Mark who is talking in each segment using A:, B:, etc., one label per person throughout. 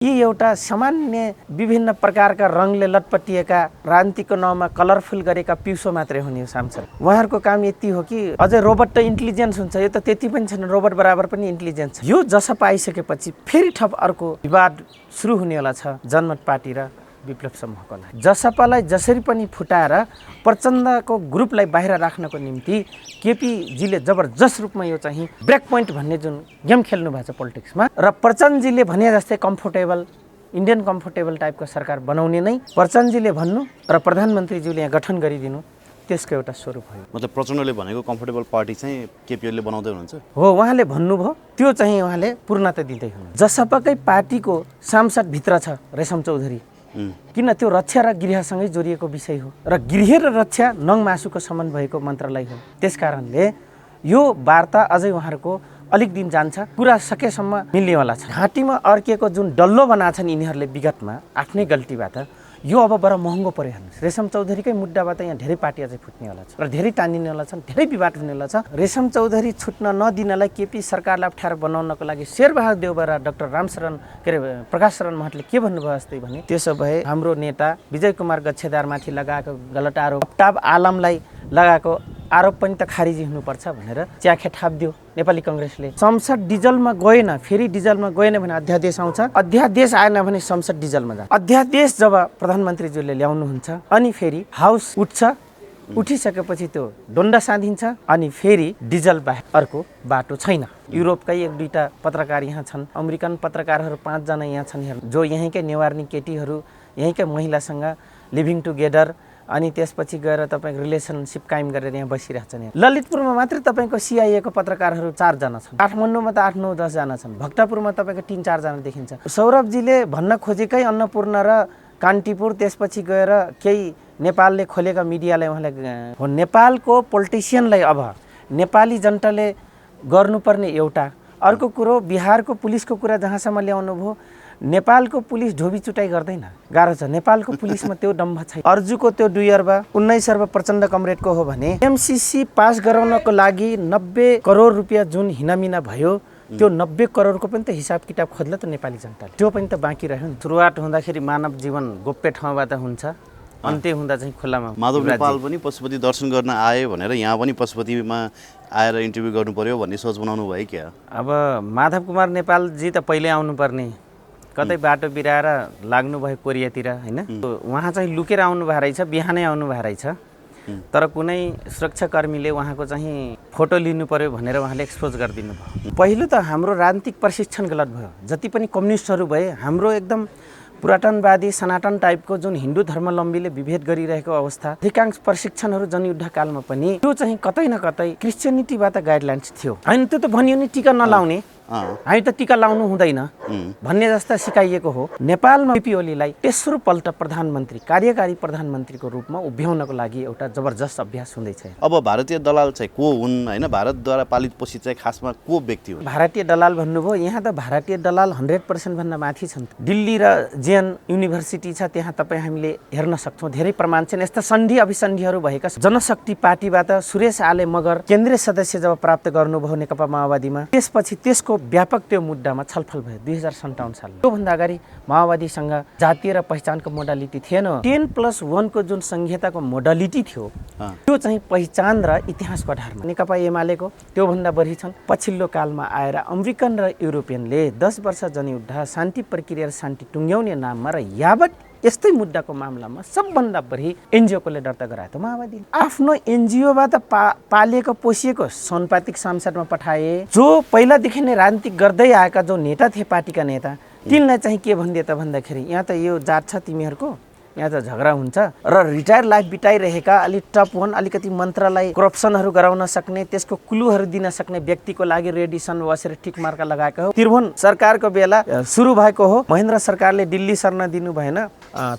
A: यी एउटा सामान्य विभिन्न प्रकारका रङले लटपटिएका राजनीतिको नाउँमा कलरफुल गरेका पिउसो मात्रै हुने हो सांसद। उहाँहरूको काम यति हो कि अझै रोबोट त इन्टेलिजेन्स हुन्छ, यो त त्यति पनि छैन, रोबोट बराबर पनि इन्टेलिजेन्स छ। यो जसपा आइसकेपछि फेरि थप अर्को विवाद सुरु हुनेवाला छ जनमत पार्टी र विप्लव समूहको लागि। जसपालाई जसरी पनि फुटाएर प्रचण्डको ग्रुपलाई बाहिर राख्नको निम्ति केपीजीले जबरजस्त रूपमा यो चाहिँ ब्रेक पोइन्ट भन्ने जुन गेम खेल्नु भएको छ पोलिटिक्समा, र प्रचण्डजीले भने जस्तै कम्फोर्टेबल इन्डियन कम्फोर्टेबल टाइपको सरकार बनाउने नै प्रचण्डजीले भन्नु र प्रधानमन्त्रीज्यूले यहाँ गठन गरिदिनु त्यसको एउटा स्वरूप हो।
B: मतलब प्रचण्डले भनेको कम्फोर्टेबल पार्टी चाहिँ केपीओले बनाउँदै हुनुहुन्छ
A: हो, उहाँले भन्नुभयो, त्यो चाहिँ उहाँले पूर्णता दिँदै हुनुहुन्छ। जसपाकै पार्टीको सांसद भित्र छ रेशम चौधरी, किन त्यो रक्षा र गृहसँगै जोडिएको विषय हो र गृह र रक्षा नङ मासुको सम्बन्ध भएको मन्त्रालय हो। त्यसकारणले यो वार्ता अझै उहाँहरूको अलिक दिन जान्छ, कुरा सकेसम्म मिल्नेवाला छ। घाँटीमा अड्किएको जुन डल्लो बनाएको छन् यिनीहरूले विगतमा आफ्नै गल्तीबाट, यो अब बडा महँगो पर्यो हेर्नुहोस्। रेशम चौधरीकै मुद्दाबाट यहाँ धेरै पार्टी अझै फुट्नेवाला छ र धेरै तानिनेवाला छन्, धेरै विवाद हुनेवाला छ। रेशम चौधरी छुट्न नदिनलाई केपी सरकारलाई अप्ठ्यारो बनाउनको लागि शेरबहादुर देउवा र डाक्टर प्रकाश शरण महतले के भन्नुभयो जस्तै भने, त्यसो भए हाम्रो नेता विजय कुमार गच्छेदारमाथि लगाएको गलत आरोप, अफ्ताब आलमलाई लगाएको आरोप पनि त खारिजी हुनुपर्छ भनेर च्याखे थाप्दियो नेपाली कांग्रेसले। संसद डिजलमा गएन, फेरि डिजलमा गएन भने अध्यादेश आउँछ, अध्यादेश आएन भने संसद डिजलमा जान्छ। अध्यादेश जब प्रधानमन्त्रीज्यूले ल्याउनुहुन्छ अनि फेरि हाउस उठ्छ, उठिसकेपछि त्यो डन्डा साधिन्छ अनि फेरि डिजल बाहेक अर्को बाटो छैन। युरोपकै एक दुईटा पत्रकार यहाँ छन्, अमेरिकन पत्रकारहरू 5 जना यहाँ छन् जो यहीँकै नेवार्नी केटीहरू यहीँकै महिलासँग लिभिङ टुगेदर अनि त्यसपछि गएर तपाईँको रिलेसनसिप कायम गरेर यहाँ बसिरहेछन्। ललितपुरमा मात्रै तपाईँको सिआइएको पत्रकारहरू 4 जना छन्, काठमाडौँमा त 8, 9, 10 जना छन्, भक्तपुरमा तपाईँको 3, 4 जना देखिन्छ। सौरभजीले भन्न खोजेकै अन्नपूर्ण र कान्तिपुर, त्यसपछि गएर केही नेपालले खोलेका मिडियालाई उहाँले हो। नेपालको पोलिटिसियनलाई अब नेपाली जनताले गर्नुपर्ने एउटा अर्को कुरो, बिहारको पुलिसको कुरा जहाँसम्म ल्याउनु भयो, नेपालको पुलिस ढोबी चुटाइ गर्दैन, गाह्रो छ। नेपालको पुलिसमा त्यो डम्भ छैन। अर्जुको त्यो 2 अर्ब 19 अर्ब प्रचण्ड कमरेडको हो भने एमसीसी पास गराउनको लागि 90 करोड रुपियाँ जुन हिनामिना भयो, त्यो 90 करोडको पनि त हिसाब किताब खोज्ला त नेपाली जनताले, त्यो पनि त बाँकी रह्यो नि। सुरुवात हुँदाखेरि मानव जीवन गोप्य ठाउँबाट हुन्छ, अन्त्य हुँदा चाहिँ खुल्लामा।
B: माधव नेपाल पनि पशुपति दर्शन गर्न आए भनेर यहाँ पनि पशुपतिमा आएर इन्टरभ्यू गर्नु पर्यो भन्ने सोच बनाउनु भयो क्या?
A: अब माधव कुमार नेपालजी त पहिल्यै आउनुपर्ने, कतै बाटो बिराएर लाग्नु भयो कोरियातिर हैन, उहाँ चाहिँ लुकेर आउनु भएको रहेछ, बिहानै आउनु भएको रहेछ, तर कुनै सुरक्षाकर्मीले उहाँको चाहिँ फोटो लिनु पर्यो भनेर उहाँले एक्सपोज गरिदिनु भयो। पहिलो त हाम्रो राजनीतिक प्रशिक्षण गलत भयो। जति पनि कम्युनिस्टहरू भए, हाम्रो एकदम पुरातनवादी सनातन टाइपको जुन हिन्दू धर्मावलम्बीले विभेद गरिरहेको अवस्था, अधिकांश प्रशिक्षणहरू जनयुद्धकालमा पनि त्यो चाहिँ कतै न कतै क्रिस्चियनिटीबाट गाइडलाइन्स थियो। हैन, त्यो त भनियो नि टीका नलाउने, हामी त टीका लाउनु हुँदैन भन्ने जस्ता सिकाइएको हो। नेपालमा केपी ओलीलाई तेस्रो पल्ट प्रधानमन्त्री, कार्यकारी प्रधानमन्त्रीको रूपमा उभ्याउनको लागि एउटा जबरजस्त अभ्यास हुँदैछ।
B: अब भारतीय दलाल चाहिँ को हुन् हैन, भारतद्वारा पालित पोषित चाहिँ खासमा को व्यक्ति हुन्?
A: भारतीय दलाल भन्नुभयो, यहाँ त भारतीय दलाल 100% भन्दा माथि छन्। दिल्ली र जेएन युनिभर्सिटी छ, त्यहाँ तपाईँ हामीले हेर्न सक्छौँ, धेरै प्रमाण छन्। यस्ता सन्धि अभिसन्धिहरू भएका जनशक्ति पार्टीबाट सुरेश आले मगर केन्द्रीय सदस्य जब प्राप्त गर्नुभयो नेकपा माओवादीमा, त्यसपछि त्यसको व्यापक त्यो मुद्दामा छलफल भयो 2057 सालमा। त्योभन्दा अगाडि माओवादीसँग जातीय र पहिचानको मोडालिटी थिएन। 10+1 को जुन संहिताको मोडालिटी थियो, त्यो चाहिँ पहिचान र इतिहासको आधारमा नेकपा एमालेको त्योभन्दा बढी छन्। पछिल्लो कालमा आएर अमेरिकन र युरोपियनले 10 वर्ष जनयुद्ध, शान्ति प्रक्रिया र शान्ति टुङ्ग्याउने नाममा र यावत यस्तै मुद्दाको मामलामा सबभन्दा बढी एनजिओकोले दर्ता गरायो त माओवादी। आफ्नो एनजिओबाट पालिएको पोसिएको सनपातिक सांसदमा पठाए, जो पहिलादेखि नै राजनीतिक गर्दै आएका जो नेता थिए, पार्टीका नेता, तिनलाई चाहिँ के भनिदिए त भन्दाखेरि यहाँ त यो जात छ तिमीहरूको, यहाँ त झगडा हुन्छ, र रिटायर लाइफ बिताइरहेका अलिक टप 1 अलिकति मन्त्रालय करप्सनहरू गराउन सक्ने, त्यसको क्लुहरू दिन सक्ने व्यक्तिको लागि रेडिसन बसेर टिक मार्का लगाएको हो। त्रिभुवन सरकारको बेला सुरु भएको हो, महेन्द्र सरकारले दिल्ली सर्न दिनु भएन,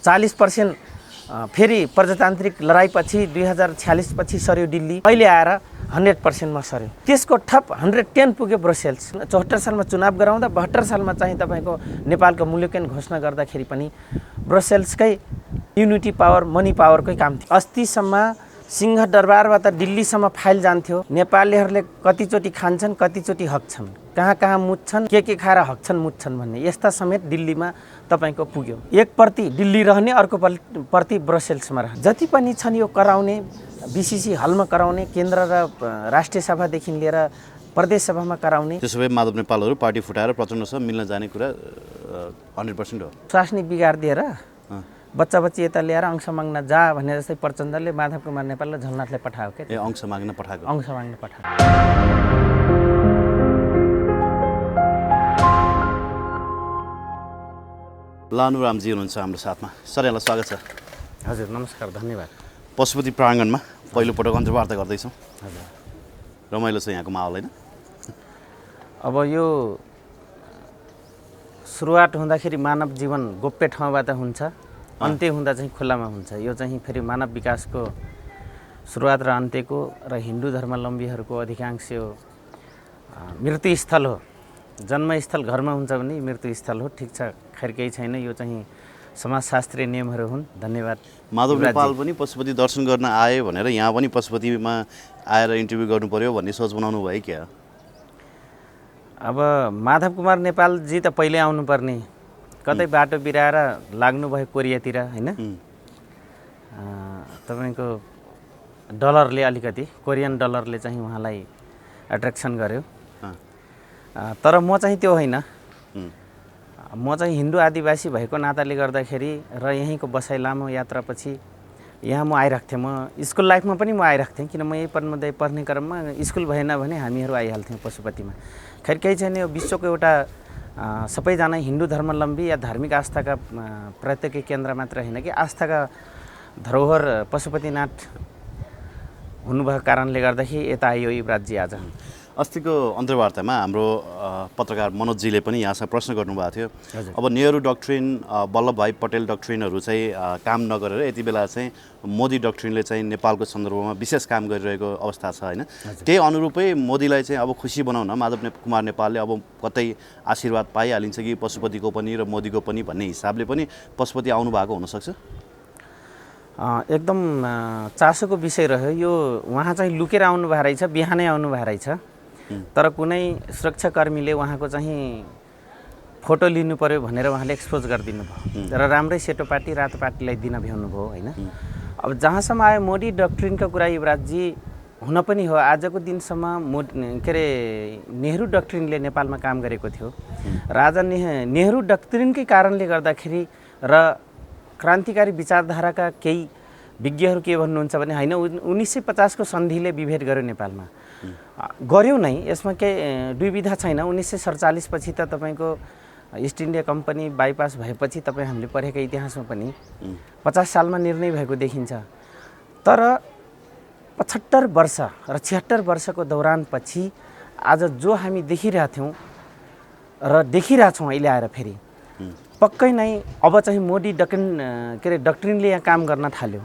A: 40% फेरि प्रजातान्त्रिक लडाइँपछि 2046 पछि सर्यो दिल्ली, अहिले आएर 100%मा सर्यो। त्यसको ठप 110 पुग्यो ब्रसेल्स। 74 सालमा चुनाव गराउँदा 72 सालमा चाहिँ तपाईँको नेपालको मूल्याङ्कन घोषणा गर्दाखेरि पनि ब्रसेल्सकै युनिटी पावर, मनी पावरकै काम थियो। अस्तिसम्म सिंहदरबारबाट दिल्लीसम्म फाइल जान्थ्यो। नेपालीहरूले कतिचोटि खान्छन्, कतिचोटि हक्छन्, कहाँ मुच्छन्, के खाएर हक्छन् मुच्छन् भन्ने यस्ता समेत दिल्लीमा तपाईँको पुग्यो। एक प्रति दिल्ली रहने, अर्को प्रति ब्रसेल्समा रहने। जति पनि छन् यो कराउने, बीसीसी हलमा कराउने, केन्द्र र राष्ट्रिय सभादेखि लिएर प्रदेश सभामा कराउने।
B: त्यसो भए माधव नेपालहरू पार्टी फुटाएर प्रचण्डसँग मिल्न जाने कुरा 100% हो।
A: स्वास्नी बिगारिदिएर बच्चा बच्ची यता ल्याएर अंश माग्न जा भने जस्तै प्रचण्डले माधव कुमार नेपाल र झलनाथले पठायो के।
B: अंश माग्न पठाएको।
A: अंश माग्न पठायो।
B: लानुरामजी हुनुहुन्छ हाम्रो साथमा। सर यहाँलाई स्वागत छ।
A: हजुर नमस्कार, धन्यवाद।
B: पशुपति प्राङ्गणमा पहिलोपटक अन्तर्वार्ता गर्दैछौँ।
A: हजुर
B: रमाइलो छ यहाँको माहौल होइन?
A: अब यो सुरुवात हुँदाखेरि मानव जीवन गोप्य ठाउँबाट हुन्छ, अन्त्य हुँदा चाहिँ खुल्लामा हुन्छ। यो चाहिँ फेरि मानव विकासको सुरुवात र अन्त्यको र हिन्दू धर्मावलम्बीहरूको अधिकांश यो मृत्युस्थल हो। जन्मस्थल घरमा हुन्छ भने मृत्युस्थल हो। ठिक छ, खैर केही छैन, यो चाहिँ समाजशास्त्रीय नियमहरू हुन्। धन्यवाद।
B: माधव नेपाल पनि पशुपति दर्शन गर्न आए भनेर यहाँ पनि पशुपतिमा आएर इन्टरभ्यू गर्नु पर्यो भन्ने सोच बनाउनु भयो क्या?
A: अब माधव कुमार नेपालजी त पहिले आउनुपर्ने, कतै बाटो बिराएर लाग्नुभयो कोरियातिर होइन। तपाईँको डलरले अलिकति, कोरियन डलरले चाहिँ उहाँलाई एट्र्याक्सन गर्यो। तर म चाहिँ त्यो होइन। म चाहिँ हिन्दू आदिवासी भएको नाताले गर्दाखेरि र यहीँको बसाइ लामो यात्रापछि यहाँ म आइरहेको थिएँ। म स्कुल लाइफमा पनि म आइरहेको थिएँ, किन म यही पढ्ने क्रममा स्कुल भएन भने हामीहरू आइहाल्थ्यौँ पशुपतिमा। खैर केही छैन, यो विश्वको एउटा सबैजना हिन्दू धर्मावलम्बी या धार्मिक आस्थाका प्रत्येक केन्द्र मात्र होइन कि आस्थाका धरोहर पशुपतिनाथ हुनुभएको कारणले गर्दाखेरि यता आइयो युवराजजी आज।
B: अस्तिको अन्तर्वार्तामा हाम्रो पत्रकार मनोजजीले पनि यहाँसँग प्रश्न गर्नुभएको थियो। अब नेहरू डक्ट्रिन, वल्लभ भाइ पटेल डक्ट्रिनहरू चाहिँ काम नगरेर यति बेला चाहिँ मोदी डक्ट्रिनले चाहिँ नेपालको सन्दर्भमा विशेष काम गरिरहेको अवस्था छ होइन? त्यही अनुरूपै मोदीलाई चाहिँ अब खुसी बनाउन माधव कुमार नेपालले अब कतै आशीर्वाद पाइहालिन्छ कि पशुपतिको पनि र मोदीको पनि भन्ने हिसाबले पनि पशुपति आउनु भएको हुनसक्छ?
A: एकदम चासोको विषय रह्यो यो। उहाँ चाहिँ लुकेर आउनुभएको रहेछ, बिहानै आउनुभएको रहेछ। तर कुनै सुरक्षाकर्मीले उहाँको चाहिँ फोटो लिनु पर्यो भनेर उहाँले एक्सपोज गरिदिनु भयो र राम्रै सेतो पार्टी रातो पार्टीलाई दिन भ्याउनु भयो होइन। अब जहाँसम्म आयो मोदी डक्ट्रिनको कुरा युवराजजी, हुन पनि हो। आजको दिनसम्म नेहरू डक्ट्रिनले नेपालमा काम गरेको थियो। राजा नेहरू डक्ट्रिनकै कारणले गर्दाखेरि र क्रान्तिकारी विचारधाराका केही विज्ञहरू के भन्नुहुन्छ भने होइन 1950 को सन्धिले विभेद गर्यो नेपालमा, गर्यो नै, यसमा केही दुविधा छैन। 1947 पछि त तपाईँको इस्ट इन्डिया कम्पनी बाइपास भएपछि तपाईँ हामीले पढेको इतिहासमा पनि 50 सालमा निर्णय भएको देखिन्छ। तर 75 वर्ष र 76 वर्षको दौरान पछि आज जो हामी देखिरहेथ्यौँ र देखिरहेछौँ अहिले आएर फेरि पक्कै नै अब चाहिँ मोदी डक्ट्रिनले यहाँ काम गर्न थाल्यो।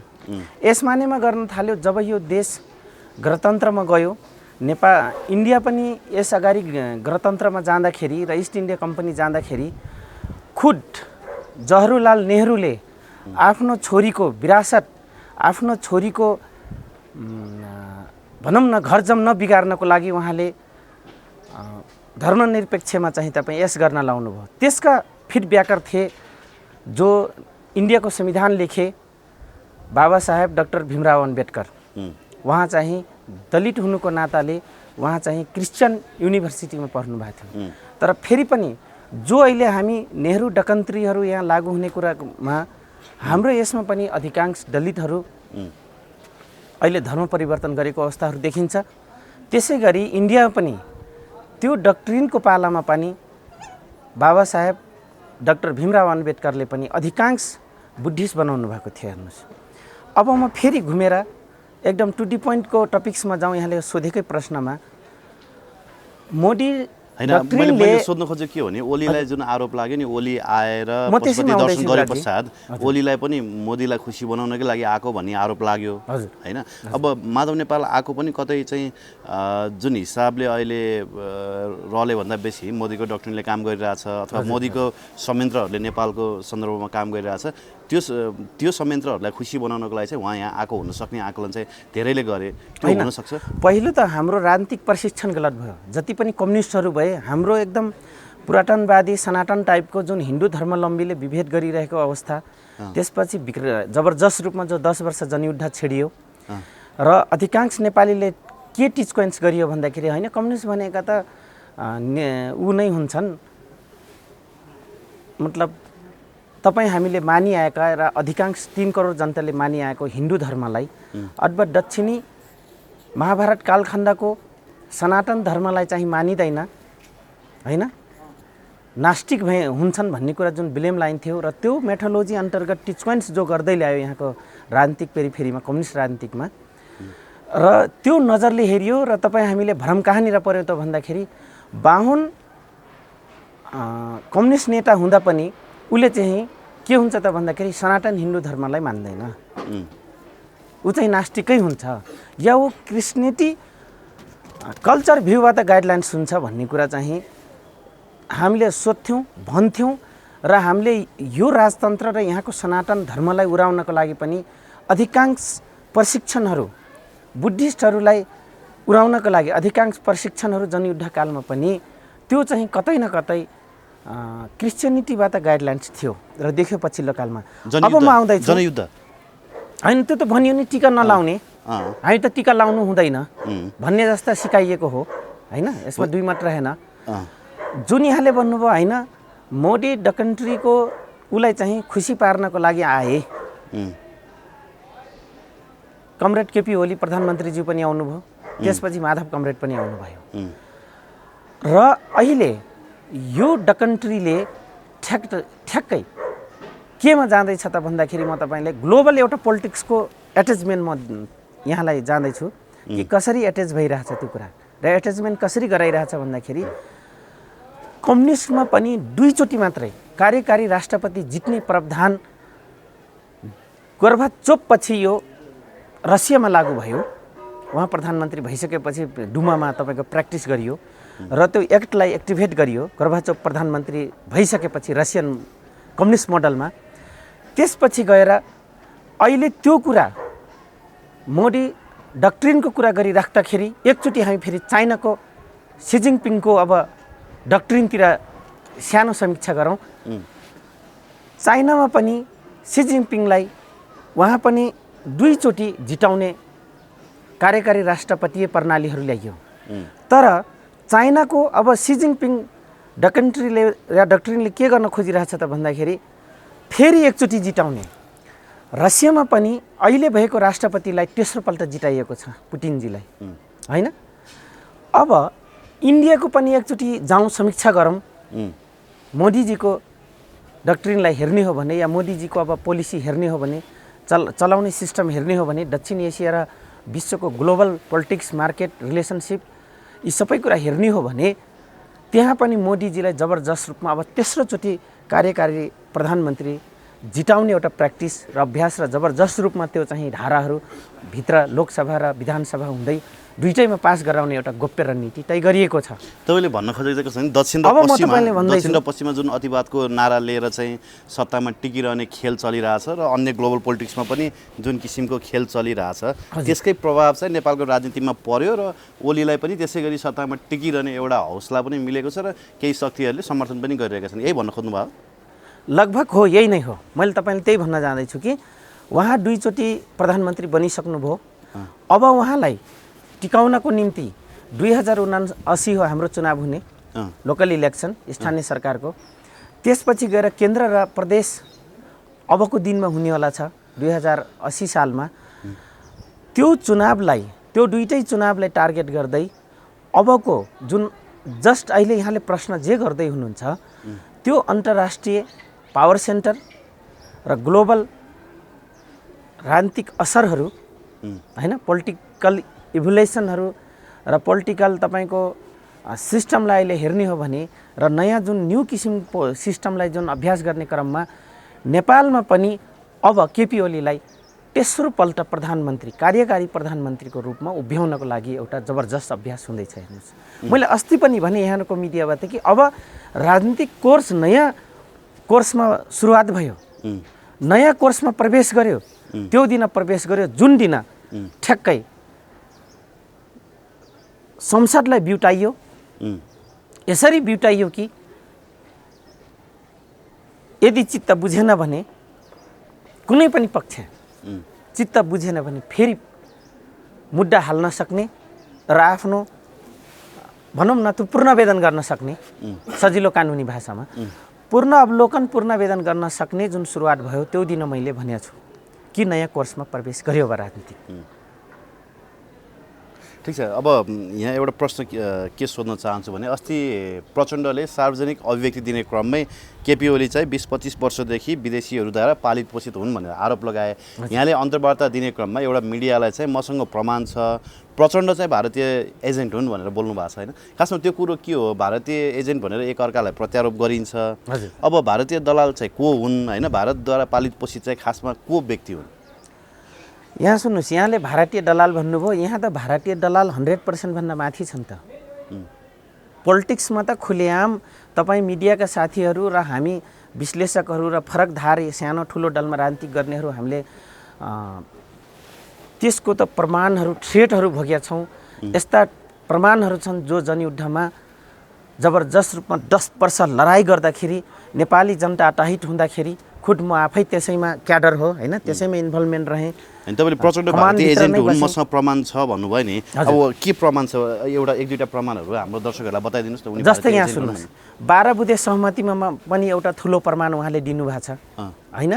A: यस मानेमा गर्न थाल्यो जब यो देश गणतन्त्रमा गयो। इन्डिया पनि यस अगाडि गणतन्त्रमा जाँदाखेरि र इस्ट इन्डिया कम्पनी जाँदाखेरि खुद जवाहरलाल नेहरूले आफ्नो छोरीको विरासत, आफ्नो छोरीको भनौँ न घरजम नबिगार्नको लागि उहाँले धर्मनिरपेक्षमा चाहिँ तपाईँ यस गर्न लाउनु भयो। त्यसका फिडब्याकर थिए जो इन्डियाको संविधान लेखे बाबा साहेब डाक्टर भीमराव अम्बेडकर। उहाँ चाहिँ दलित हुनुको नाताले उहाँ चाहिँ क्रिस्चियन युनिभर्सिटीमा पढ्नु भएको थियो। तर फेरि पनि जो अहिले हामी नेहरू डकन्त्रीहरू यहाँ लागू हुने कुरामा हाम्रो यसमा पनि अधिकांश दलितहरू अहिले धर्म परिवर्तन गरेको अवस्थाहरू देखिन्छ। त्यसै गरी इन्डियामा पनि त्यो डक्ट्रिनको पालामा पनि बाबा साहेब डाक्टर भीमराव अम्बेडकरले पनि अधिकांश बुद्धिस्ट बनाउनु भएको थियो। हेर्नुहोस्, अब म फेरि घुमेर एकदम टु दी पोइन्टको टपिक्समा जाउँ। यहाँले सोधेकै प्रश्नमा मोदी
B: हैन मैले सोध्न खोजेको के हो भने ओलीलाई जुन आरोप लाग्यो नि ओली आएर पशुपति दर्शन गरे पश्चात ओलीलाई पनि मोदीलाई खुसी बनाउनकै लागि आएको भन्ने आरोप लाग्यो हैन अब माधव नेपाल आएको पनि कतै चाहिँ जुन हिसाबले अहिले रले भन्दा बेसी मोदीको डक्ट्रिनले काम गरिरहेछ अथवा मोदीको संयन्त्रहरूले नेपालको सन्दर्भमा काम गरिरहेछ त्यो संयन्त्रहरूलाई खुसी बनाउनको लागि चाहिँ उहाँ यहाँ आएको हुन सक्ने आकलन चाहिँ धेरैले गरे त्यो हुन सक्छ।
A: पहिलो त हाम्रो राजनीतिक प्रशिक्षण गलत भयो। जति पनि कम्युनिस्टहरू भए हाम्रो एकदम पुरातनवादी सनातन टाइपको जुन हिन्दू धर्मावलम्बीले विभेद गरिरहेको अवस्था त्यसपछि जबरजस्त रूपमा जो 10 वर्ष जनयुद्ध छेडियो र अधिकांश नेपालीले के टिचकोइन्स गरियो भन्दाखेरि हैन कम्युनिस्ट भनेका त ऊ नै हुन्छन् मतलब तपाईँ हामीले मानिआएका र अधिकांश 3 करोड जनताले मानिआएको हिन्दू धर्मलाई अथवा दक्षिणी महाभारत कालखण्डको सनातन धर्मलाई चाहिँ मानिँदैन हैन नास्तिक हुन्छन् भन्ने कुरा जुन ब्लेम लाइन थियो र त्यो मेथोलोजी अन्तर्गत टिचकोइन्स जो गर्दै ल्यायो यहाँको राजनीतिक पेरिफेरीमा कम्युनिस्ट राजनीतिकमा र त्यो नजरले हेरियो र तपाईँ हामीले भ्रम कहाँनिर पर्यो त भन्दाखेरि बाहुन कम्युनिस्ट नेता हुँदा पनि उसले चाहिँ के हुन्छ त भन्दाखेरि सनातन हिन्दू धर्मलाई मान्दैन ऊ चाहिँ नास्तिकै हुन्छ या ऊ क्रिस्चियनिटी कल्चर भ्यूबाट गाइडलाइन्स हुन्छ भन्ने कुरा चाहिँ हामीले सोध्थ्यौँ भन्थ्यौँ र हामीले यो राजतन्त्र र यहाँको सनातन धर्मलाई उडाउनको लागि पनि अधिकांश प्रशिक्षणहरू बुद्धिस्टहरूलाई उडाउनको लागि अधिकांश प्रशिक्षणहरू जनयुद्धकालमा पनि त्यो चाहिँ कतै न कतै क्रिस्चियनिटीबाट गाइडलाइन्स थियो र देख्यो पछिल्लो कालमा। अब म आउँदैछु जनयुद्ध हैन त्यो त भनियो नि टीका नलाउने हामी त टीका लाउनु हुँदैन भन्ने जस्ता सिकाइएको हो हैन यसमा दुई मात्र हैन जुन यहाँले भन्नुभयो हैन मोदी द कन्ट्रीको उलाई चाहिँ खुसी पार्नको लागि आए कमरेड केपी ओली प्रधानमन्त्रीज्यू पनि आउनुभयो त्यसपछि माधव कमरेड पनि आउनुभयो र अहिले यो द कन्ट्रीले ठ्याक्कै केमा जाँदैछ त भन्दाखेरि म तपाईँलाई ग्लोबल एउटा पोलिटिक्सको एट्याचमेन्ट म यहाँलाई जाँदैछु कि कसरी एट्याच भइरहेछ त्यो कुरा र एट्याचमेन्ट कसरी गराइरहेछ भन्दाखेरि कम्युनिस्टमा पनि दुईचोटि मात्रै कार्यकारी राष्ट्रपति जित्ने प्रावधान गोर्बाचोभपछि यो रसियामा लागू भयो उहाँ प्रधानमन्त्री भइसकेपछि डुमामा तपाईँको प्र्याक्टिस गरियो र त्यो एक्टलाई एक्टिभेट गरियो गोर्बाचोभ प्रधानमन्त्री भइसकेपछि रसियन कम्युनिस्ट मोडलमा त्यसपछि गएर अहिले त्यो कुरा मोदी डक्ट्रिनको कुरा गरिराख्दाखेरि एकचोटि हामी फेरि चाइनाको सी जिनपिङको अब डक्ट्रिनतिर सानो समीक्षा गरौँ। चाइनामा पनि सी जिनपिङलाई उहाँ पनि दुईचोटि जिताउने कार्यकारी राष्ट्रपतीय प्रणालीहरू ल्याइयो तर चाइनाको अब सी जिनपिङ डक्ट्रिनले के गर्न खोजिरहेछ त भन्दाखेरि फेरि एकचोटि जिताउने। रसियामा पनि अहिले भएको राष्ट्रपतिलाई तेस्रोपल्ट जिताइएको छ पुटिनजीलाई हैन। अब इन्डियाको पनि एकचोटि जाउँ समीक्षा गरौँ मोदीजीको डक्ट्रिनलाई हेर्ने हो भने या मोदीजीको अब पोलिसी हेर्ने हो भने चलाउने सिस्टम हेर्ने हो भने दक्षिण एसिया र विश्वको ग्लोबल पोलिटिक्स मार्केट रिलेसनसिप यी सबै कुरा हेर्ने हो भने त्यहाँ पनि मोदीजीलाई जबरजस्त रूपमा अब तेस्रोचोटि कार्यकारी प्रधानमन्त्री जिताउने एउटा प्र्याक्टिस र अभ्यास र जबरजस्त रूपमा त्यो चाहिँ धाराहरू भित्र लोकसभा र विधानसभा हुँदै दुईटैमा पास गराउने एउटा गोप्य रणनीति तय गरिएको छ।
B: तपाईँले भन्न खोजेको छ नि दक्षिण र पश्चिममा जुन अतिवादको नारा लिएर चाहिँ सत्तामा टिकिरहने खेल चलिरहेछ र अन्य ग्लोबल पोलिटिक्समा पनि जुन किसिमको खेल चलिरहेछ त्यसकै प्रभाव चाहिँ नेपालको राजनीतिमा पर्यो र ओलीलाई पनि त्यसै गरी सत्तामा टिकिरहने एउटा हौसला पनि मिलेको छ र केही शक्तिहरूले समर्थन पनि गरिरहेका छन्। यही भन्न खोज्नुभयो?
A: लगभग हो, यही नै हो। मैले तपाईँले त्यही भन्न जाँदैछु कि उहाँ दुईचोटि प्रधानमन्त्री बनिसक्नुभयो। अब उहाँलाई टिकाउनको निम्ति 2079 हो हाम्रो चुनाव हुने लोकल इलेक्सन स्थानीय सरकारको, त्यसपछि गएर केन्द्र र प्रदेश अबको दिनमा हुनेवाला छ 2080 सालमा। त्यो चुनावलाई त्यो दुईटै चुनावलाई टार्गेट गर्दै अबको जुन जस्ट अहिले यहाँले प्रश्न जे गर्दै हुनुहुन्छ त्यो अन्तर्राष्ट्रिय पावर सेन्टर र ग्लोबल राजनीतिक असरहरू हैन पोलिटिकल इभोल्युसनहरू र पोलिटिकल तपाईको सिस्टमलाई अहिले हेर्ने हो भने र नयाँ जुन न्यू किसिमको सिस्टमलाई जुन अभ्यास गर्ने क्रममा नेपालमा पनि अब केपी ओलीलाई तेस्रोपल्ट प्रधानमन्त्री कार्यकारी प्रधानमन्त्रीको रूपमा उभ्याउनको लागि एउटा जबरजस्त अभ्यास हुँदैछ हेर्नुहोस्। मैले अस्ति पनि भने यहाँको मिडियाबाट कि अब राजनीतिक कोर्स नयाँ कोर्समा सुरुवात भयो, नयाँ कोर्समा प्रवेश गर्यो। त्यो दिन प्रवेश गर्यो जुन दिन ठ्याक्कै संसदलाई बिउटाइयो। यसरी बिउटाइयो कि यदि चित्त बुझेन भने कुनै पनि पक्ष चित्त बुझेन भने फेरि मुद्दा हाल्न सक्ने र आफ्नो भनौँ न त्यो पूर्णवेदन गर्न सक्ने, सजिलो कानुनी भाषामा पूर्ण अवलोकन पूर्णवेदन गर्न सक्ने जुन सुरुवात भयो त्यो दिन मैले भनेको छु कि नयाँ कोर्समा प्रवेश गर्यो बा राजनीति।
B: ठिक छ। अब यहाँ एउटा प्रश्न के सोध्न चाहन्छु भने अस्ति प्रचण्डले सार्वजनिक अभिव्यक्ति दिने क्रममै केपी ओली चाहिँ 20-25 वर्षदेखि विदेशीहरूद्वारा पालित पोषित हुन् भनेर आरोप लगाए। यहाँले अन्तर्वार्ता दिने क्रममा एउटा मिडियालाई चाहिँ मसँग प्रमाण छ प्रचण्ड चाहिँ भारतीय एजेन्ट हुन् भनेर बोल्नु भएको छ होइन। खासमा त्यो कुरो के हो? भारतीय एजेन्ट भनेर एकअर्कालाई प्रत्यारोप गरिन्छ। अब भारतीय दलाल चाहिँ को हुन् होइन? भारतद्वारा पालित पोषित चाहिँ खासमा को व्यक्ति हुन्?
A: यहाँ सुन्नुहोस्, यहाँले भारतीय दलाल भन्नुभयो, यहाँ त भारतीय दलाल 100% भन्दा माथि छन् त। पोलिटिक्समा त खुलेआम तपाईँ मिडियाका साथीहरू र हामी विश्लेषकहरू र फरक धार सानो ठुलो दलमा राजनीति गर्नेहरू हामीले त्यसको त प्रमाणहरू थ्रेटहरू भोगेका छौँ। यस्ता प्रमाणहरू छन् जो जनयुद्धमा जबरजस्त रूपमा 10 वर्ष लडाइँ गर्दाखेरि नेपाली जनता अटाहित हुँदाखेरि खुद म आफै त्यसैमा क्याडर हो होइन, त्यसैमा इन्भल्भमेन्ट रहेँ।
B: अनि तपाईँले प्रचण्ड भारतीय एजेन्ट हुन् मसँग प्रमाण छ भन्नुभयो नि, अब के प्रमाण छ? एउटा एक दुईवटा प्रमाणहरू हाम्रो दर्शकहरूलाई बताइदिनुहोस् न।
A: जस्तै यहाँ सुन्नुहोस्, 12 बुँदे सहमतिमा पनि एउटा ठुलो प्रमाण उहाँले दिनुभएको छ होइन।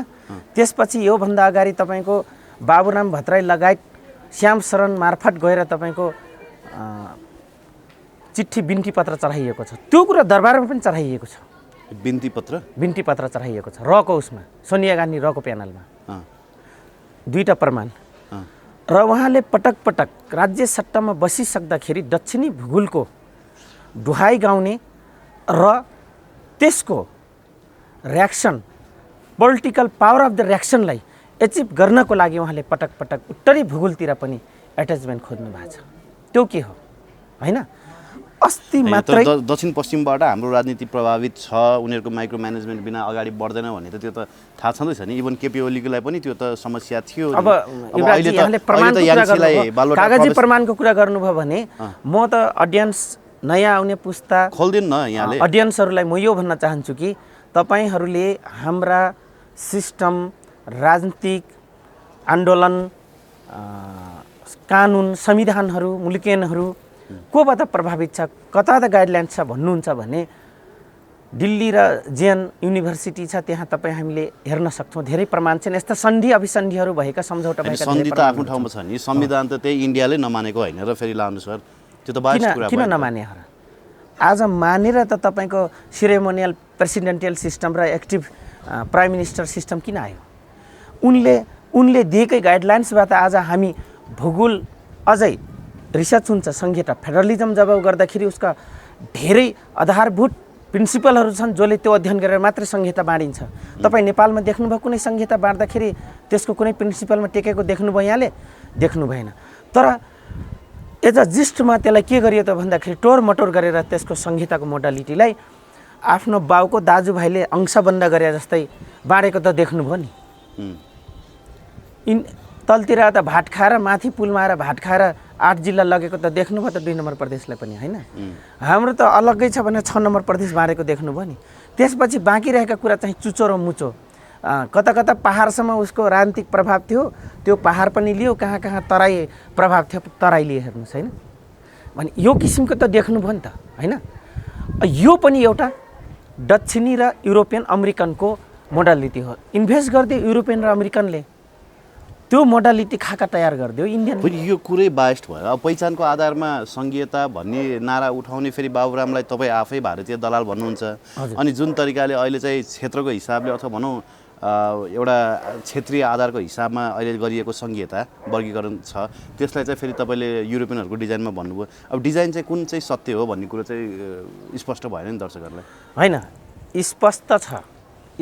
A: त्यसपछि योभन्दा अगाडि तपाईँको बाबुराम भट्टराई लगायत श्याम शरण मार्फत गएर तपाईँको चिठी बिन्ती पत्र चढाइएको छ। त्यो कुरा दरबारमा पनि चढाइएको छ।
B: बिन्ती पत्र
A: चढाइएको छ रको उसमा, सोनिया गान्धी रको प्यानलमा। दुईटा प्रमाण। र उहाँले पटक पटक राज्य सत्तामा बसिसक्दाखेरि दक्षिणी भूगोलको दुहाई गाउने र त्यसको reaction political power of the रियाक्सनलाई एचिभ गर्नको लागि उहाँले पटक पटक उत्तरी भूगोलतिर पनि एट्याचमेन्ट खोज्नु भएको छ। त्यो के हो होइन? अस्ति मात्रै
B: दक्षिण पश्चिमबाट हाम्रो राजनीति प्रभावित छ, उनीहरूको माइक्रो म्यानेजमेन्ट बिना अगाडि बढ्दैन भन्ने त त्यो त थाहा छँदैछ नि। इभन केपी ओलीलाई पनि त्यो त समस्या थियो।
A: अब कागजी प्रमाणको कुरा गर्नुभयो भने म त अडियन्स नयाँ आउने पुस्ता
B: खोल्दिन न यहाँले
A: अडियन्सहरूलाई म यो भन्न चाहन्छु कि तपाईँहरूले हाम्रा सिस्टम, राजनीतिक आन्दोलन, कानुन, संविधानहरू, मुलुकेनहरू कोबाट प्रभावित छ, कता त गाइडलाइन्स छ भन्नुहुन्छ भने दिल्ली र जेएन युनिभर्सिटी छ, त्यहाँ तपाईँ हामीले हेर्न सक्छौँ। धेरै प्रमाण छन्। यस्ता सन्धि अभिसन्धिहरू भएका सम्झौता भएका
B: सन्धि त आफ्नो ठाउँमा छ नि। संविधान त त्यही इन्डियाले नमानेको होइन र फेरि लाउनु सर त्यो त बाहेक कुरा
A: किन नमाने हो र? आज मानेर त तपाईँको सेरेमोनियल प्रेसिडेन्टियल सिस्टम र एक्टिभ प्राइम मिनिस्टर सिस्टम किन आयो? उनले दिएकै गाइडलाइन्सबाट आज हामी भूगोल अझै रिसर्च हुन्छ संहिता फेडरलिजम जब गर्दाखेरि उसका धेरै आधारभूत प्रिन्सिपलहरू छन् जसले त्यो अध्ययन गरेर मात्रै संहिता बाँडिन्छ। तपाईँ नेपालमा देख्नुभयो कुनै संहिता बाँड्दाखेरि त्यसको कुनै प्रिन्सिपलमा टेकेको देख्नुभयो? यहाँले देख्नु भएन। तर एज अ जिस्टमा त्यसलाई के गरियो त भन्दाखेरि टोर मटोर गरेर त्यसको संहिताको मोडालिटीलाई आफ्नो बाउको दाजुभाइले अंशबन्द गरे जस्तै बाँडेको त देख्नुभयो नि। तलतिर त भाट खाएर माथि पुलमा आएर भाट खाएर 8 जिल्ला लगेको त देख्नुभयो त 2 नम्बर प्रदेशलाई पनि होइन। हाम्रो त अलग्गै छ भने 6 नम्बर प्रदेश बाँडेको देख्नुभयो नि। त्यसपछि बाँकी रहेका कुरा चाहिँ चुचो र मुचो, कता कता पहाडसम्म उसको राजनीतिक प्रभाव थियो, त्यो पहाड पनि लियो, कहाँ कहाँ तराई प्रभाव थियो, तराई लिए हेर्नुहोस् होइन। भने यो किसिमको त देख्नुभयो नि त होइन। यो पनि एउटा दक्षिणी र युरोपियन अमेरिकनको मोडालिटी हो। इन्भेस्ट गरिदियो युरोपियन र अमेरिकनले, त्यो मोडालिटी खाका तयार गरिदियो इन्डियन।
B: यो कुरै बाइस्ड भयो। अब पहिचानको आधारमा सङ्घीयता भन्ने नारा उठाउने फेरि बाबुरामलाई तपाईँ आफै भारतीय दलाल भन्नुहुन्छ। अनि जुन तरिकाले अहिले चाहिँ क्षेत्रको हिसाबले अथवा भनौँ एउटा क्षेत्रीय आधारको हिसाबमा अहिले गरिएको संहिता वर्गीकरण छ त्यसलाई चाहिँ फेरि तपाईँले युरोपियनहरूको डिजाइनमा भन्नुभयो अब डिजाइन चाहिँ कुन चाहिँ सत्य हो भन्ने कुरो चाहिँ स्पष्ट भएन नि दर्शकहरूलाई
A: होइन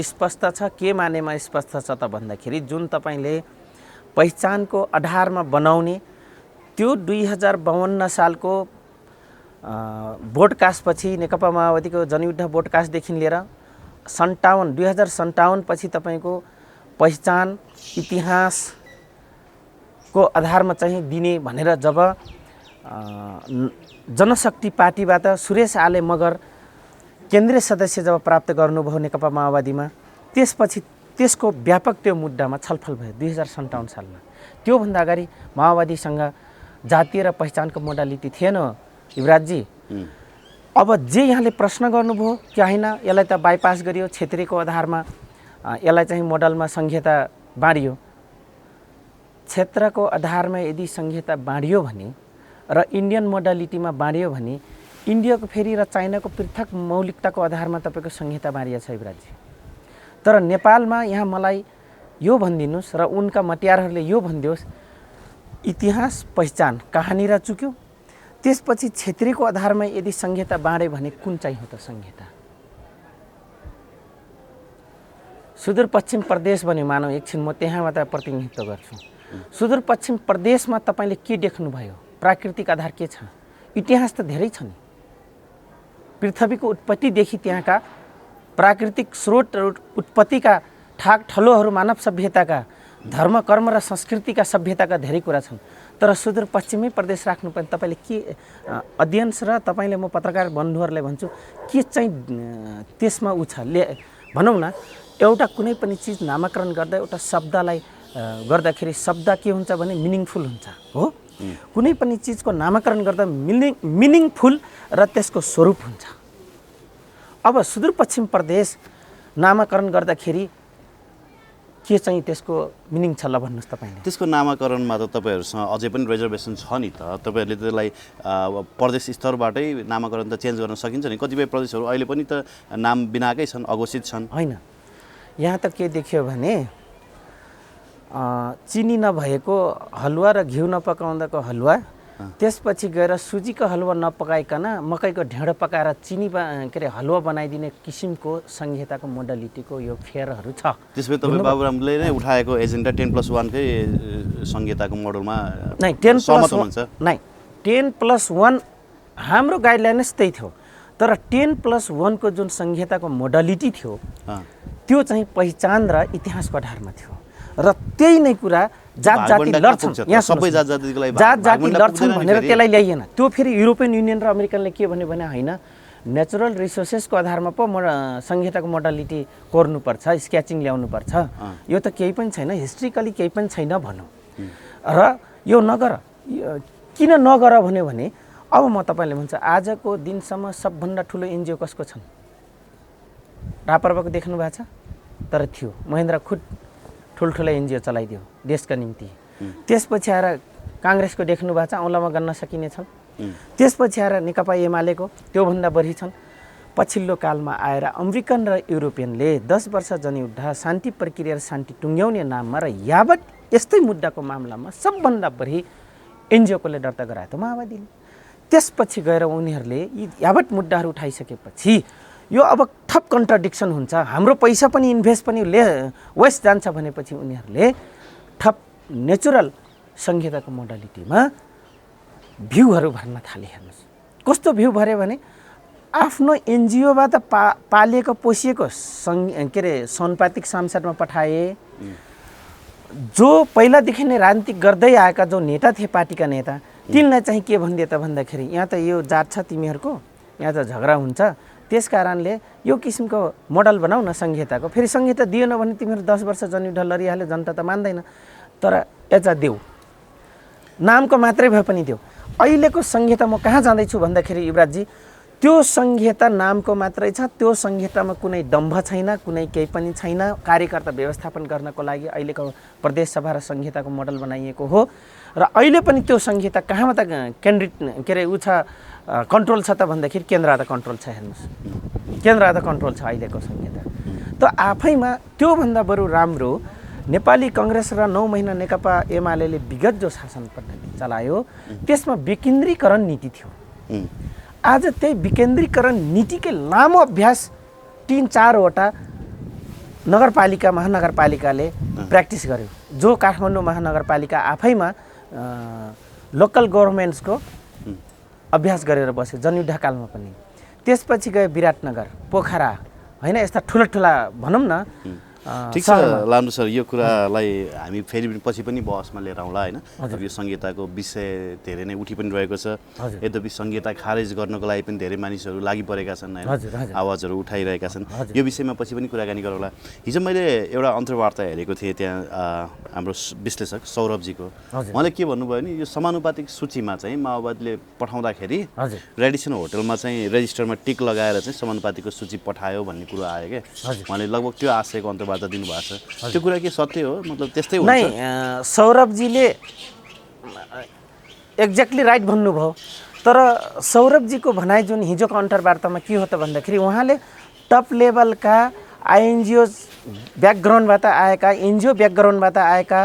A: स्पष्ट छ के मानेमा स्पष्ट छ त भन्दाखेरि जुन तपाईँले पहिचानको आधारमा बनाउने त्यो 2052 सालको बोर्डकास्टपछि नेकपा माओवादीको जनयुद्ध बोर्डकास्टदेखि लिएर 2057 पछि तपाईँको पहिचान इतिहासको आधारमा चाहिँ दिने भनेर जब जनशक्ति पार्टीबाट सुरेश आले मगर केन्द्रीय सदस्य जब प्राप्त गर्नुभयो नेकपा माओवादीमा त्यसपछि त्यसको व्यापक त्यो मुद्दामा छलफल भयो 2057 सालमा। त्योभन्दा अगाडि माओवादीसँग जातीय र पहिचानको मोडालिटी थिएन युवराजजी। अब जे यहाँले प्रश्न गर्नुभयो कि होइन यसलाई त बाइपास गरियो क्षेत्रीयको आधारमा यसलाई चाहिँ मोडलमा संहिता बाँडियो। क्षेत्रको आधारमा यदि संहिता बाँडियो भने र इन्डियन मोडालिटीमा बाँडियो भने इन्डियाको फेरि र चाइनाको पृथक मौलिकताको आधारमा तपाईँको संहिता बाँडिया छ युवराजजी। तर नेपालमा यहाँ मलाई यो भनिदिनुहोस् र उनका मटियारहरूले यो भनिदियोस् इतिहास पहिचान कहाँनिर चुक्यो त्यसपछि क्षेत्रीयको आधारमा यदि संहिता बाँडे भने कुन चाहिँ हो त संहिता। सुदूरपश्चिम प्रदेश भन्यो मानौ एकछिन म त्यहाँबाट प्रतिनिधित्व गर्छु। सुदूरपश्चिम प्रदेशमा तपाईँले के देख्नुभयो प्राकृतिक आधार के छ इतिहास त धेरै छ नि। पृथ्वीको उत्पत्तिदेखि त्यहाँका प्राकृतिक स्रोत र उत्पत्तिका ठाक ठलोहरू मानव सभ्यताका धर्म कर्म र संस्कृतिका सभ्यताका धेरै कुरा छन्। तर सुदूरपश्चिमै प्रदेश राख्नुपर्ने तपाईँले के अध्ययन र तपाईँले म पत्रकार बन्धुहरूलाई भन्छु के चाहिँ त्यसमा उ छ भनौँ न एउटा कुनै पनि चिज नामाकरण गर्दा एउटा शब्दलाई गर्दाखेरि शब्द के हुन्छ भने मिनिङफुल हुन्छ हो। कुनै पनि चिजको नामाकरण गर्दा मिनिङफुल र त्यसको स्वरूप हुन्छ। अब सुदूरपश्चिम प्रदेश नामाकरण गर्दाखेरि के चाहिँ त्यसको मिनिङ छ ल भन्नुहोस् तपाईँले।
B: त्यसको नामाकरणमा त तपाईँहरूसँग अझै पनि रिजर्भेसन छ नि त। तपाईँहरूले त्यसलाई प्रदेश स्तरबाटै नामाकरण त चेन्ज गर्न सकिन्छ नि। कतिपय प्रदेशहरू अहिले पनि त नाम बिनाकै छन् अघोषित छन्
A: होइन। यहाँ त के देखियो भने चिनी नभएको हलुवा र घिउ नपकाउँदाको हलुवा त्यसपछि गएर सुजीको हलुवा नपकाइकन मकैको ढेँडो पकाएर चिनी के अरे हलुवा बनाइदिने किसिमको संहिताको मोडालिटीको यो फेयरहरू छ।
B: त्यसपछि तपाईँ बाबुरामले नै उठाएको एजेन्डा 10+1 कै संहिताको मोडलमा
A: नै 10+1 हाम्रो गाइडलाइन्स त्यही थियो। तर 10+1 को जुन संहिताको मोडालिटी थियो त्यो चाहिँ पहिचान र इतिहासको आधारमा थियो र त्यही नै कुरा जात जाति लड्छन् यहाँ
B: सबै जात
A: जाति लड्छन् भनेर त्यसलाई ल्याइएन। त्यो फेरि युरोपियन युनियन र अमेरिकनले के भन्यो भने होइन नेचुरल रिसोर्सेसको आधारमा पो संहिताको मोडालिटी कोर्नुपर्छ स्केचिङ ल्याउनुपर्छ यो त केही पनि छैन हिस्ट्रिकली केही पनि छैन भनौँ। र यो नगर किन नगर भन्यो भने अब म तपाईँले भन्छ आजको दिनसम्म सबभन्दा ठुलो एनजिओ कसको छन् रापरबाको देख्नु भएको छ तर थियो महेन्द्र खुद ठुल्ठुलो एनजिओ चलाइदियो देशका निम्ति। त्यसपछि आएर काङ्ग्रेसको देख्नु भएको छ औँलामा गन्न सकिने छन्। त्यसपछि आएर नेकपा एमालेको त्योभन्दा बढी छन्। पछिल्लो कालमा आएर अमेरिकन र युरोपियनले 10 वर्ष जनयुद्ध शान्ति प्रक्रिया र शान्ति टुङ्ग्याउने नाममा र यावत यस्तै मुद्दाको मामलामा सबभन्दा बढी एनजिओकोले दर्ता गरायो त माओवादीले। त्यसपछि गएर उनीहरूले यी यावत मुद्दाहरू उठाइसकेपछि यो अब थप कन्ट्राडिक्सन हुन्छ हाम्रो पैसा पनि इन्भेस्ट पनि वेस्ट जान्छ भनेपछि उनीहरूले थप नेचुरल संहिताको मोडालिटीमा भ्यूहरू भर्न थाले। हेर्नुहोस् कस्तो भ्यू भर्यो भने आफ्नो एनजिओबाट पालिएको पोसिएको के अरे सौनपातिक सांसदमा पठाए जो पहिलादेखि नै राजनीतिक गर्दै आएका जो नेता थिए पार्टीका नेता तिनलाई चाहिँ के भनिदिए त भन्दाखेरि यहाँ त यो जात छ तिमीहरूको यहाँ त झगडा हुन्छ त्यस कारणले यो किसिमको मोडल बनाऊ न संहिताको। फेरि संहिता दिएन भने तिमीहरू 10 वर्ष जनयुद्ध लडिहाल्यो जनता त मान्दैन तर यता देऊ नामको मात्रै भए पनि देऊ। अहिलेको संहिता म कहाँ जाँदैछु भन्दाखेरि युवराजजी त्यो संहिता नामको मात्रै छ त्यो संहितामा कुनै दम्भ छैन कुनै केही पनि छैन। कार्यकर्ता व्यवस्थापन गर्नको लागि अहिलेको प्रदेश सभा र संहिताको मोडल बनाइएको हो र अहिले पनि त्यो संहिता कहाँबाट केन्द्रित के अरे उ छ कन्ट्रोल छ त भन्दाखेरि केन्द्रबाट कन्ट्रोल छ। हेर्नुहोस् केन्द्रबाट कन्ट्रोल छ अहिलेको संहिता। त आफैमा त्योभन्दा बरु राम्रो नेपाली कङ्ग्रेस र 9 महिना नेकपा एमाले विगत जो शासन पद्धति चलायो त्यसमा विकेन्द्रीकरण नीति थियो। आज त्यही विकेन्द्रीकरण नीतिकै लामो अभ्यास 3-4 वटा नगरपालिका महानगरपालिकाले प्र्याक्टिस गर्यो, जो काठमाडौँ महानगरपालिका आफैमा लोकल गभर्मेन्ट्सको अभ्यास गरेर बस्यो जनयुद्ध कालमा पनि। त्यसपछि गयो विराटनगर, पोखरा, होइन, यस्ता ठुला भनौँ न।
B: ठिक छ लाम्डो सर, यो कुरालाई हामी फेरि पछि पनि बहसमा लिएर आउँला होइन। अब यो संहिताको विषय धेरै नै उठि पनि रहेको छ। यद्यपि संहिता खारेज गर्नको लागि पनि धेरै मानिसहरू लागि परेका छन् होइन, आवाजहरू उठाइरहेका छन्। यो विषयमा पछि पनि कुराकानी गरौँला। हिजो मैले एउटा अन्तर्वार्ता हेरेको थिएँ त्यहाँ हाम्रो विश्लेषक सौरभजीको, उहाँले के भन्नुभयो भने यो समानुपातिक सूचीमा चाहिँ माओवादीले पठाउँदाखेरि रेडिसन होटलमा चाहिँ रेजिस्टरमा टिक लगाएर चाहिँ समानुपातिकको सूची पठायो भन्ने कुरो आयो क्या। उहाँले लगभग त्यो आशयको अन्तर्वार्ता दिनुभएको छ। त्यो कुरा के सत्य हो? मतलब त्यस्तै हुन्छ?
A: नै, सौरभजीले एक्ज्याक्टली राइट भन्नुभयो। तर सौरभजीको भनाइ जुन हिजोको अन्तर्वार्तामा के हो त भन्दाखेरि उहाँले टप लेभलका आइएनजिओ ब्याकग्राउन्डबाट आएका, एनजिओ ब्याकग्राउन्डबाट आएका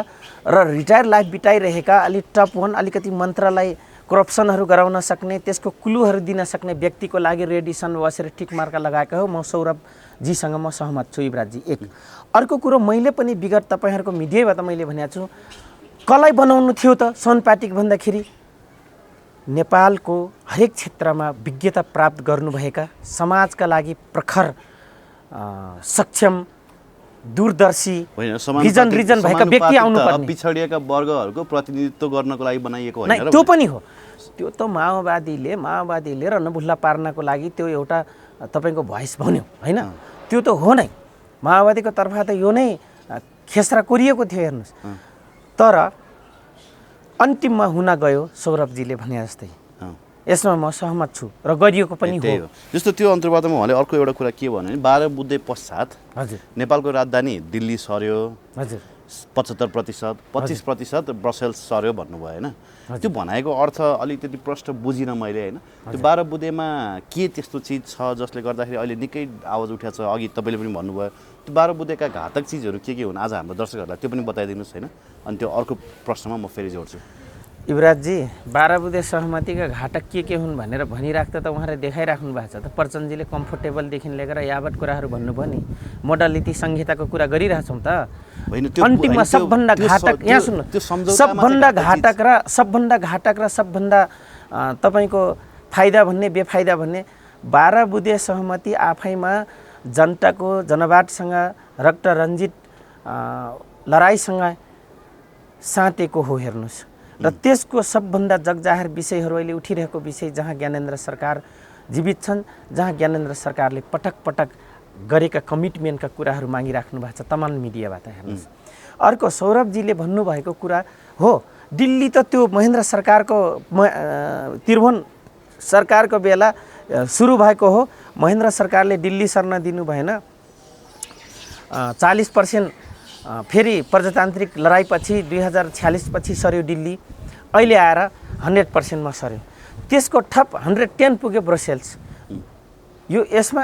A: र रिटायर लाइफ बिताइरहेका अलिक टप 1 अलिकति मन्त्रालय करप्सनहरू गराउन सक्ने, त्यसको क्लुहरू दिन सक्ने व्यक्तिको लागि रेडिसन बसेर टिक मार्का लगाएको हो। म सौरभजीसँग म सहमत छु युवराजजी। एक अर्को कुरो मैले पनि विगत तपाईँहरूको मिडियाबाट मैले भनेको छु, कसलाई बनाउनु थियो त सनपाटिक भन्दाखेरि नेपालको हरेक क्षेत्रमा विज्ञता प्राप्त गर्नुभएका, समाजका लागि प्रखर सक्षम दूरदर्शी भिजन रिजन भएका व्यक्ति आउनुपर्ने,
B: पिछडिएका वर्गहरूको प्रतिनिधित्व गर्नको लागि बनाइएको होइन।
A: त्यो पनि हो। त्यो त माओवादीले रणभुल्ला पार्नको लागि त्यो एउटा तपाईँको भोइस भन्यो होइन, त्यो त हो नै। माओवादीको तर्फ त यो नै खेसरा कोरिएको थियो हेर्नुहोस्। तर अन्तिममा हुन गयो सौरभजीले भने जस्तै, यसमा म सहमत छु र गरिएको पनि हो।
B: जस्तो त्यो अन्तर्वार्तामा उहाँले अर्को एउटा कुरा के भन्यो भने 12 बुद्धे पश्चात नेपालको राजधानी दिल्ली सर्यो, 75%, 25% ब्रसेल्स सर्यो भन्नुभयो होइन। त्यो भनाइको अर्थ अलिकति प्रष्ट बुझिनँ मैले होइन। त्यो 12 बुद्धेमा के त्यस्तो चिज छ जसले गर्दाखेरि अहिले निकै आवाज उठेको छ? अघि तपाईँले पनि भन्नुभयो त्यो 12 बुद्धेका घातक चिजहरू के हुन् आज हाम्रो दर्शकहरूलाई त्यो पनि बताइदिनुहोस् होइन। अनि त्यो अर्को प्रश्नमा म फेरि जोड्छु।
A: युवराजजी, 12 बुद्धे सहमतिका घाटक के हुन् भनेर भनिराख्दा त उहाँले देखाइराख्नु भएको छ त। प्रचण्डजीले कम्फोर्टेबलदेखि लिएर यावत कुराहरू भन्नुभयो नि, मोडालिटी संहिताको कुरा गरिरहेछौँ त। अन्तिममा सबभन्दा घातक, यहाँ सुन्नु, सबभन्दा घातक र सबभन्दा तपाईँको फाइदा भन्ने बेफाइदा भन्ने 12 बुद्धे सहमति आफैमा जनताको जनवादसँग रक्त रञ्जित लडाइँसँग साँतेको हो हेर्नुहोस्। र त्यसको सबभन्दा जगजाहेर विषयहरू अहिले उठिरहेको विषय जहाँ ज्ञानेन्द्र सरकार जीवित छन्, जहाँ ज्ञानेन्द्र सरकारले पटक पटक गरेका कमिटमेन्टका कुराहरू मागिराख्नु भएको छ तमाम मिडियाबाट हेर्नुहोस्। अर्को सौरभजीले भन्नुभएको कुरा हो, दिल्ली त त्यो महेन्द्र सरकारको त्रिभुवन सरकारको बेला सुरु भएको हो। महेन्द्र सरकारले दिल्ली सर्न दिनु भएन, 40% फेरि प्रजातान्त्रिक लडाइँपछि 2046 पछि सर्यो दिल्ली, अहिले आएर 100%मा सर्यो। त्यसको ठप 110 पुग्यो ब्रसेल्स। यो यसमा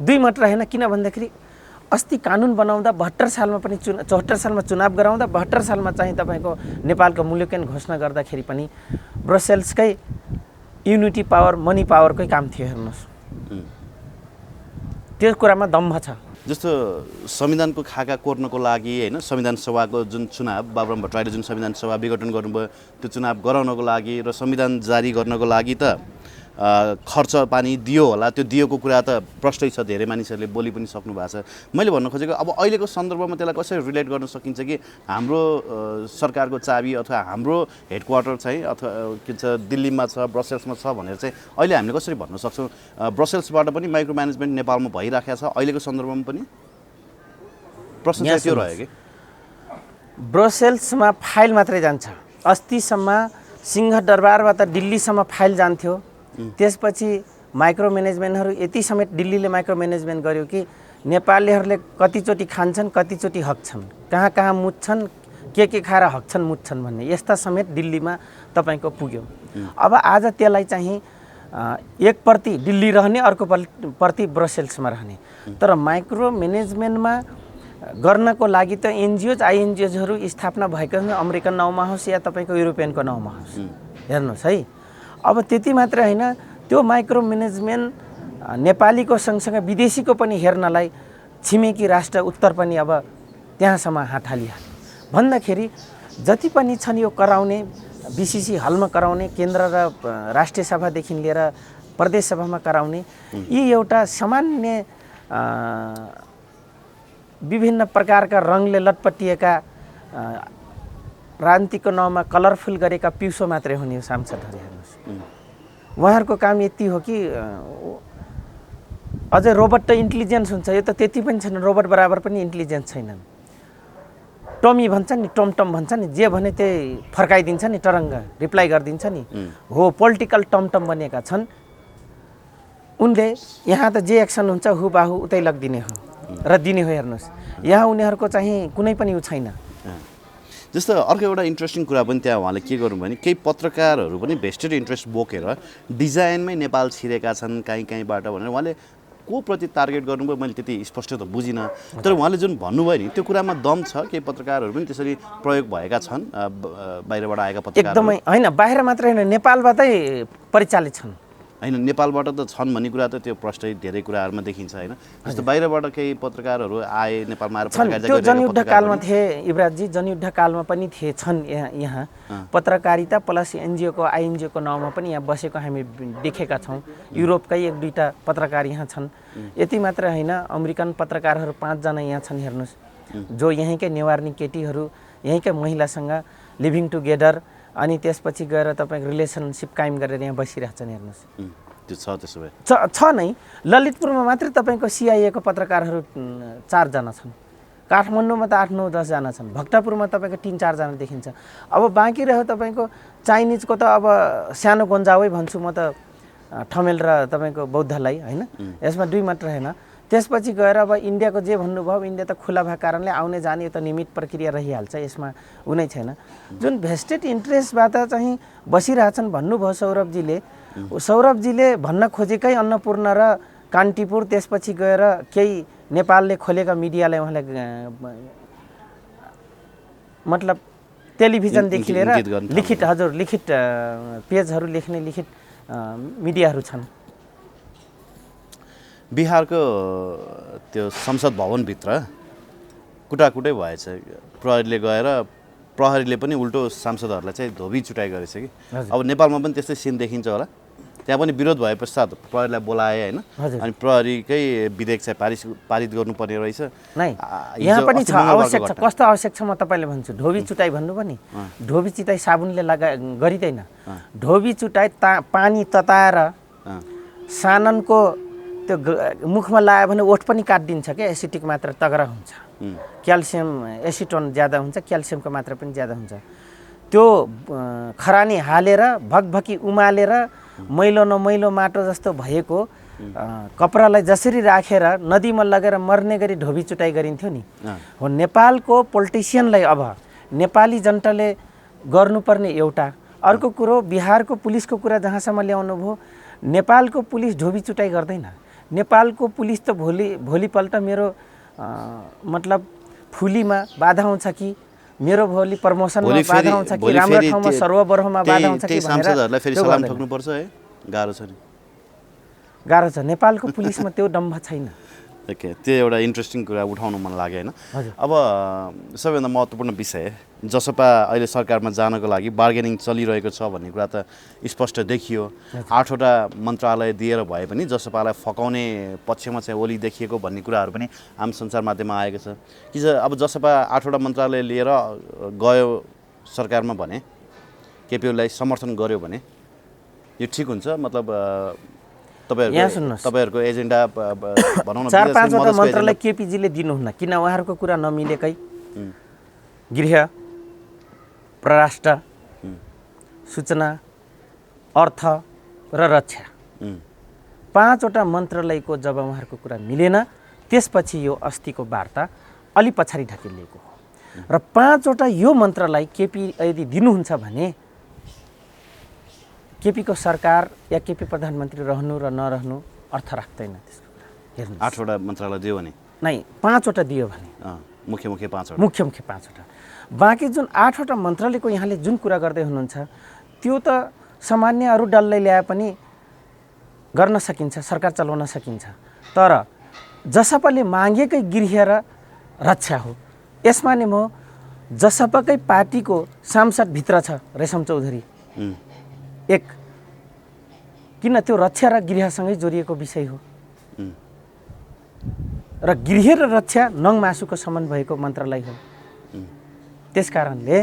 A: दुई मात्र होइन, किन भन्दाखेरि अस्ति कानुन बनाउँदा 72 सालमा पनि 74 सालमा चुनाव गराउँदा 72 सालमा चाहिँ तपाईँको नेपालको मूल्याङ्कन घोषणा गर्दाखेरि पनि ब्रसेल्सकै युनिटी पावर मनी पावरकै काम थियो हेर्नुहोस्। त्यो कुरामा दम्भ छ।
B: जस्तो संविधानको खाका कोर्नको लागि होइन, संविधान सभाको जुन चुनाव बाबुराम भट्टराईले जुन संविधान सभा विघटन गर्नुभयो त्यो चुनाव गराउनको लागि र संविधान जारी गर्नको लागि त खर्च पानी दियो होला। त्यो दिएको कुरा त प्रष्टै छ, धेरै मानिसहरूले बोली पनि सक्नु भएको छ। मैले भन्न खोजेको अब अहिलेको सन्दर्भमा त्यसलाई कसरी रिलेट गर्न सकिन्छ कि हाम्रो सरकारको चाबी अथवा हाम्रो हेडक्वार्टर चाहिँ अथवा के छ दिल्लीमा छ, ब्रसेल्समा छ भनेर चाहिँ अहिले हामीले कसरी भन्न सक्छौँ? ब्रसेल्सबाट पनि माइक्रो म्यानेजमेन्ट नेपालमा भइराखेको छ अहिलेको सन्दर्भमा पनि? प्रश्न चाहिँ त्यो रह्यो कि
A: ब्रसेल्समा फाइल मात्रै जान्छ। अस्तिसम्म सिंहदरबारबाट दिल्लीसम्म फाइल जान्थ्यो, त्यसपछि माइक्रो म्यानेजमेन्टहरू यति समेत दिल्लीले माइक्रो म्यानेजमेन्ट गर्यो कि नेपालीहरूले कतिचोटि खान्छन् कतिचोटि हक्छन्, कहाँ कहाँ मुच्छन्, के खाएर हक्छन् मुच्छन् भन्ने यस्ता समेत दिल्लीमा तपाईँको पुग्यो। अब आज त्यसलाई चाहिँ एक प्रति दिल्ली रहने, अर्को प्रति ब्रसेल्समा रहने। तर माइक्रो म्यानेजमेन्टमा गर्नको लागि त एनजिओज आइएनजिओजहरू स्थापना भएको छ, अमेरिकन नाउँमा होस् या तपाईँको युरोपियनको नाउँमा होस्। हेर्नुहोस् है, अब त्यति मात्र होइन, त्यो माइक्रो म्यानेजमेन्ट नेपालीको सँगसँगै विदेशीको पनि हेर्नलाई छिमेकी राष्ट्र उत्तर पनि अब त्यहाँसम्म हात हालिहाल्यो भन्दाखेरि जति पनि छन् यो कराउने बिसिसी हलमा कराउने, केन्द्र र राष्ट्रिय सभादेखि लिएर प्रदेश सभामा कराउने, यी एउटा सामान्य विभिन्न प्रकारका रङले लटपटिएका राजनीतिको नाउँमा कलरफुल गरेका पिउसो मात्रै हुने हो सांसदहरू। हेर्नुहोस्, उहाँहरूको काम यति हो कि अझै रोबोट त इन्टेलिजेन्स हुन्छ, यो त त्यति पनि छैन, रोबोट बराबर पनि इन्टेलिजेन्स छैनन्। टमी भन्छ नि, टमटम भन्छ नि, जे भने त्यही फर्काइदिन्छ नि, तरङ्ग रिप्लाई गरिदिन्छ नि, हो पोलिटिकल टमटम बनेका छन्। उनले यहाँ त जे एक्सन हुन्छ हुबाहु उतै लगिदिने हो र दिने हो। हेर्नुहोस्, यहाँ उनीहरूको चाहिँ कुनै पनि उ छैन।
B: जस्तो अर्को एउटा इन्ट्रेस्टिङ कुरा पनि त्यहाँ उहाँले के गर्नु भने केही पत्रकारहरू पनि भेस्टेड इन्ट्रेस्ट बोकेर डिजाइनमै नेपाल छिरेका छन् कहीँबाट भनेर उहाँले को प्रति टार्गेट गर्नुभयो मैले त्यति स्पष्ट त बुझिनँ। तर उहाँले जुन भन्नुभयो नि त्यो कुरामा दम छ, केही पत्रकारहरू पनि त्यसरी प्रयोग भएका छन्, बाहिरबाट आएका पत्रकार
A: एकदमै होइन, बाहिर मात्र होइन, नेपालबाटै परिचालित छन्।
B: होइन, नेपालबाट त छन् भन्ने कुरा त त्यो प्रष्टै धेरै कुराहरूमा देखिन्छ होइन। जस्तो बाहिरबाट केही पत्रकारहरू आए नेपालमा आएर
A: पत्रकारिता, त्यो जनयुद्ध कालमा थिए युवराजजी, जनयुद्ध कालमा पनि थिए, छन् यहाँ पत्रकारिता प्लस एनजिओको आइएनजिओको नाउँमा पनि यहाँ बसेको हामी देखेका छौँ। युरोपकै एक दुईवटा पत्रकार यहाँ छन्। यति मात्र होइन, अमेरिकन पत्रकारहरू 5 जना यहाँ छन्। हेर्नुहोस्, जो यहीँकै नेवार्नी केटीहरू यहीँकै महिलासँग लिभिङ टुगेदर अनि त्यसपछि गएर तपाईँको रिलेसनसिप कायम गरेर यहाँ बसिरहेछन्। हेर्नुहोस्,
B: त्यो छ, त्यसो भए
A: छ नै। ललितपुरमा मात्रै तपाईँको सिआइएको पत्रकारहरू 4 जना छन्, काठमाडौँमा त 8, 9, 10 जना छन्, भक्तपुरमा तपाईँको 3, 4 जना देखिन्छ। अब बाँकी रह्यो तपाईँको चाइनिजको त अब सानो गन्जावै भन्छु म त, ठमेल र तपाईँको बौद्धलाई होइन, यसमा 2 मात्र होइन। त्यसपछि गएर अब इन्डियाको जे भन्नुभयो, इन्डिया त खुला भएको कारणले आउने जाने त नियमित प्रक्रिया रहिहाल्छ, यसमा उनै छैन। जुन भेस्टेड इन्ट्रेस्टबाट चाहिँ बसिरहेछन् भन्नुभयो सौरभजीले, सौरभजीले भन्न खोजेकै अन्नपूर्ण र कान्तिपुर, त्यसपछि गएर केही नेपालले खोलेका मिडियालाई उहाँले मतलब टेलिभिजनदेखि लिएर लिखित, हजुर लिखित पेजहरू लेख्ने लिखित मिडियाहरू छन्।
B: बिहारको त्यो संसद भवनभित्र कुटाकुटै भएछ, प्रहरीले गएर प्रहरीले पनि उल्टो सांसदहरूलाई चाहिँ धोबी चुटाइ गरेछ कि। अब नेपालमा पनि त्यस्तै सिन देखिन्छ होला, त्यहाँ पनि विरोध भए पश्चात प्रहरीलाई बोलाए होइन, अनि प्रहरीकै विधेयक चाहिँ पारित गर्नुपर्ने रहेछ।
A: यहाँ पनि छ, आवश्यक छ। कस्तो आवश्यक छ म तपाईँले भन्छु। धोबी चुटाइ भन्नुभयो नि, धोबी चुटाइ साबुनले गरिँदैन, धोबी चुटाइ पानी तताएर साननको त्यो मुखमा लगायो भने ओठ पनि काटिदिन्छ क्या, एसिटिक मात्रा तगडा हुन्छ, क्याल्सियम एसिटोन ज्यादा हुन्छ, क्याल्सियमको मात्रा पनि ज्यादा हुन्छ। त्यो खरानी हालेर भकभकी उमालेर मैलो नमैलो माटो जस्तो भएको कपडालाई जसरी राखेर नदीमा लगेर मर्ने गरी धोबी चुटाइ गरिन्थ्यो नि, हो नेपालको पोलिटिसियनलाई अब नेपाली जनताले गर्नुपर्ने एउटा। अर्को कुरो, बिहारको पुलिसको कुरा जहाँसम्म ल्याउनु भयो, नेपालको पुलिस धोबी चुटाइ गर्दैन। नेपालको पुलिस त भोलिपल्ट मेरो मतलब फुलीमा बाधा आउँछ कि, मेरो भोलि प्रमोसनमा बाधा आउँछ कि, राम्रो ठाउँमा सर्वबर्हमा बाधा आउँछ कि
B: सांसदहरूलाई फेरि सलाम ठोक्नुपर्छ है, गाह्रो छ नि,
A: गाह्रो छ। नेपालको पुलिसमा त्यो डम्भ छैन।
B: ओके, त्यो एउटा इन्ट्रेस्टिङ कुरा उठाउनु मन लाग्यो होइन। अब सबैभन्दा महत्त्वपूर्ण विषय, जसपा अहिले सरकारमा जानको लागि बार्गेनिङ चलिरहेको छ भन्ने कुरा त स्पष्ट देखियो। 8वटा मन्त्रालय दिएर भए पनि जसपालाई फकाउने पक्षमा चाहिँ ओली देखिएको भन्ने कुराहरू पनि आम सञ्चार माध्यममा आएको छ कि अब जसपा 8वटा मन्त्रालय लिएर गयो सरकारमा भने, केपी ओलीलाई समर्थन गर्यो भने यो ठिक हुन्छ? मतलब तपाईहरुको एजेन्डा बनाउन
A: 4-5वटा मन्त्रालय केपीजीले दिनुहुन्न, किन उहाँहरूको कुरा नमिलेकै। गृह, परराष्ट्र, सूचना, अर्थ र रक्षा, 5वटा मन्त्रालयको जब उहाँहरूको कुरा मिलेन, त्यसपछि यो अस्तिको वार्ता अलि पछाडि ढकिलिएको हो। र 5वटा यो मन्त्रालय केपी यदि दिनुहुन्छ भने केपीको सरकार या केपी प्रधानमन्त्री रहनु र नरहनु अर्थ राख्दैन त्यसको कुरा। हेर्नु
B: 8वटा मन्त्रालय दियो भने
A: नै 5वटा दियो भने
B: मुख्य 5वटा
A: मुख्य 5वटा बाँकी जुन 8वटा मन्त्रालयको यहाँले जुन कुरा गर्दै हुनुहुन्छ त्यो त सामान्य अरू दलले ल्याए पनि गर्न सकिन्छ, सरकार चलाउन सकिन्छ। तर जसपाले मागेकै गृह र रक्षा हो। यसमा नि म जसपाकै पार्टीको सांसद भित्र छ रेशम चौधरी एक, किन त्यो रक्षा र गृहसँगै जोडिएको विषय हो र गृह र रक्षा नङ मासुको सम्बन्ध भएको मन्त्रालय हो। त्यस कारणले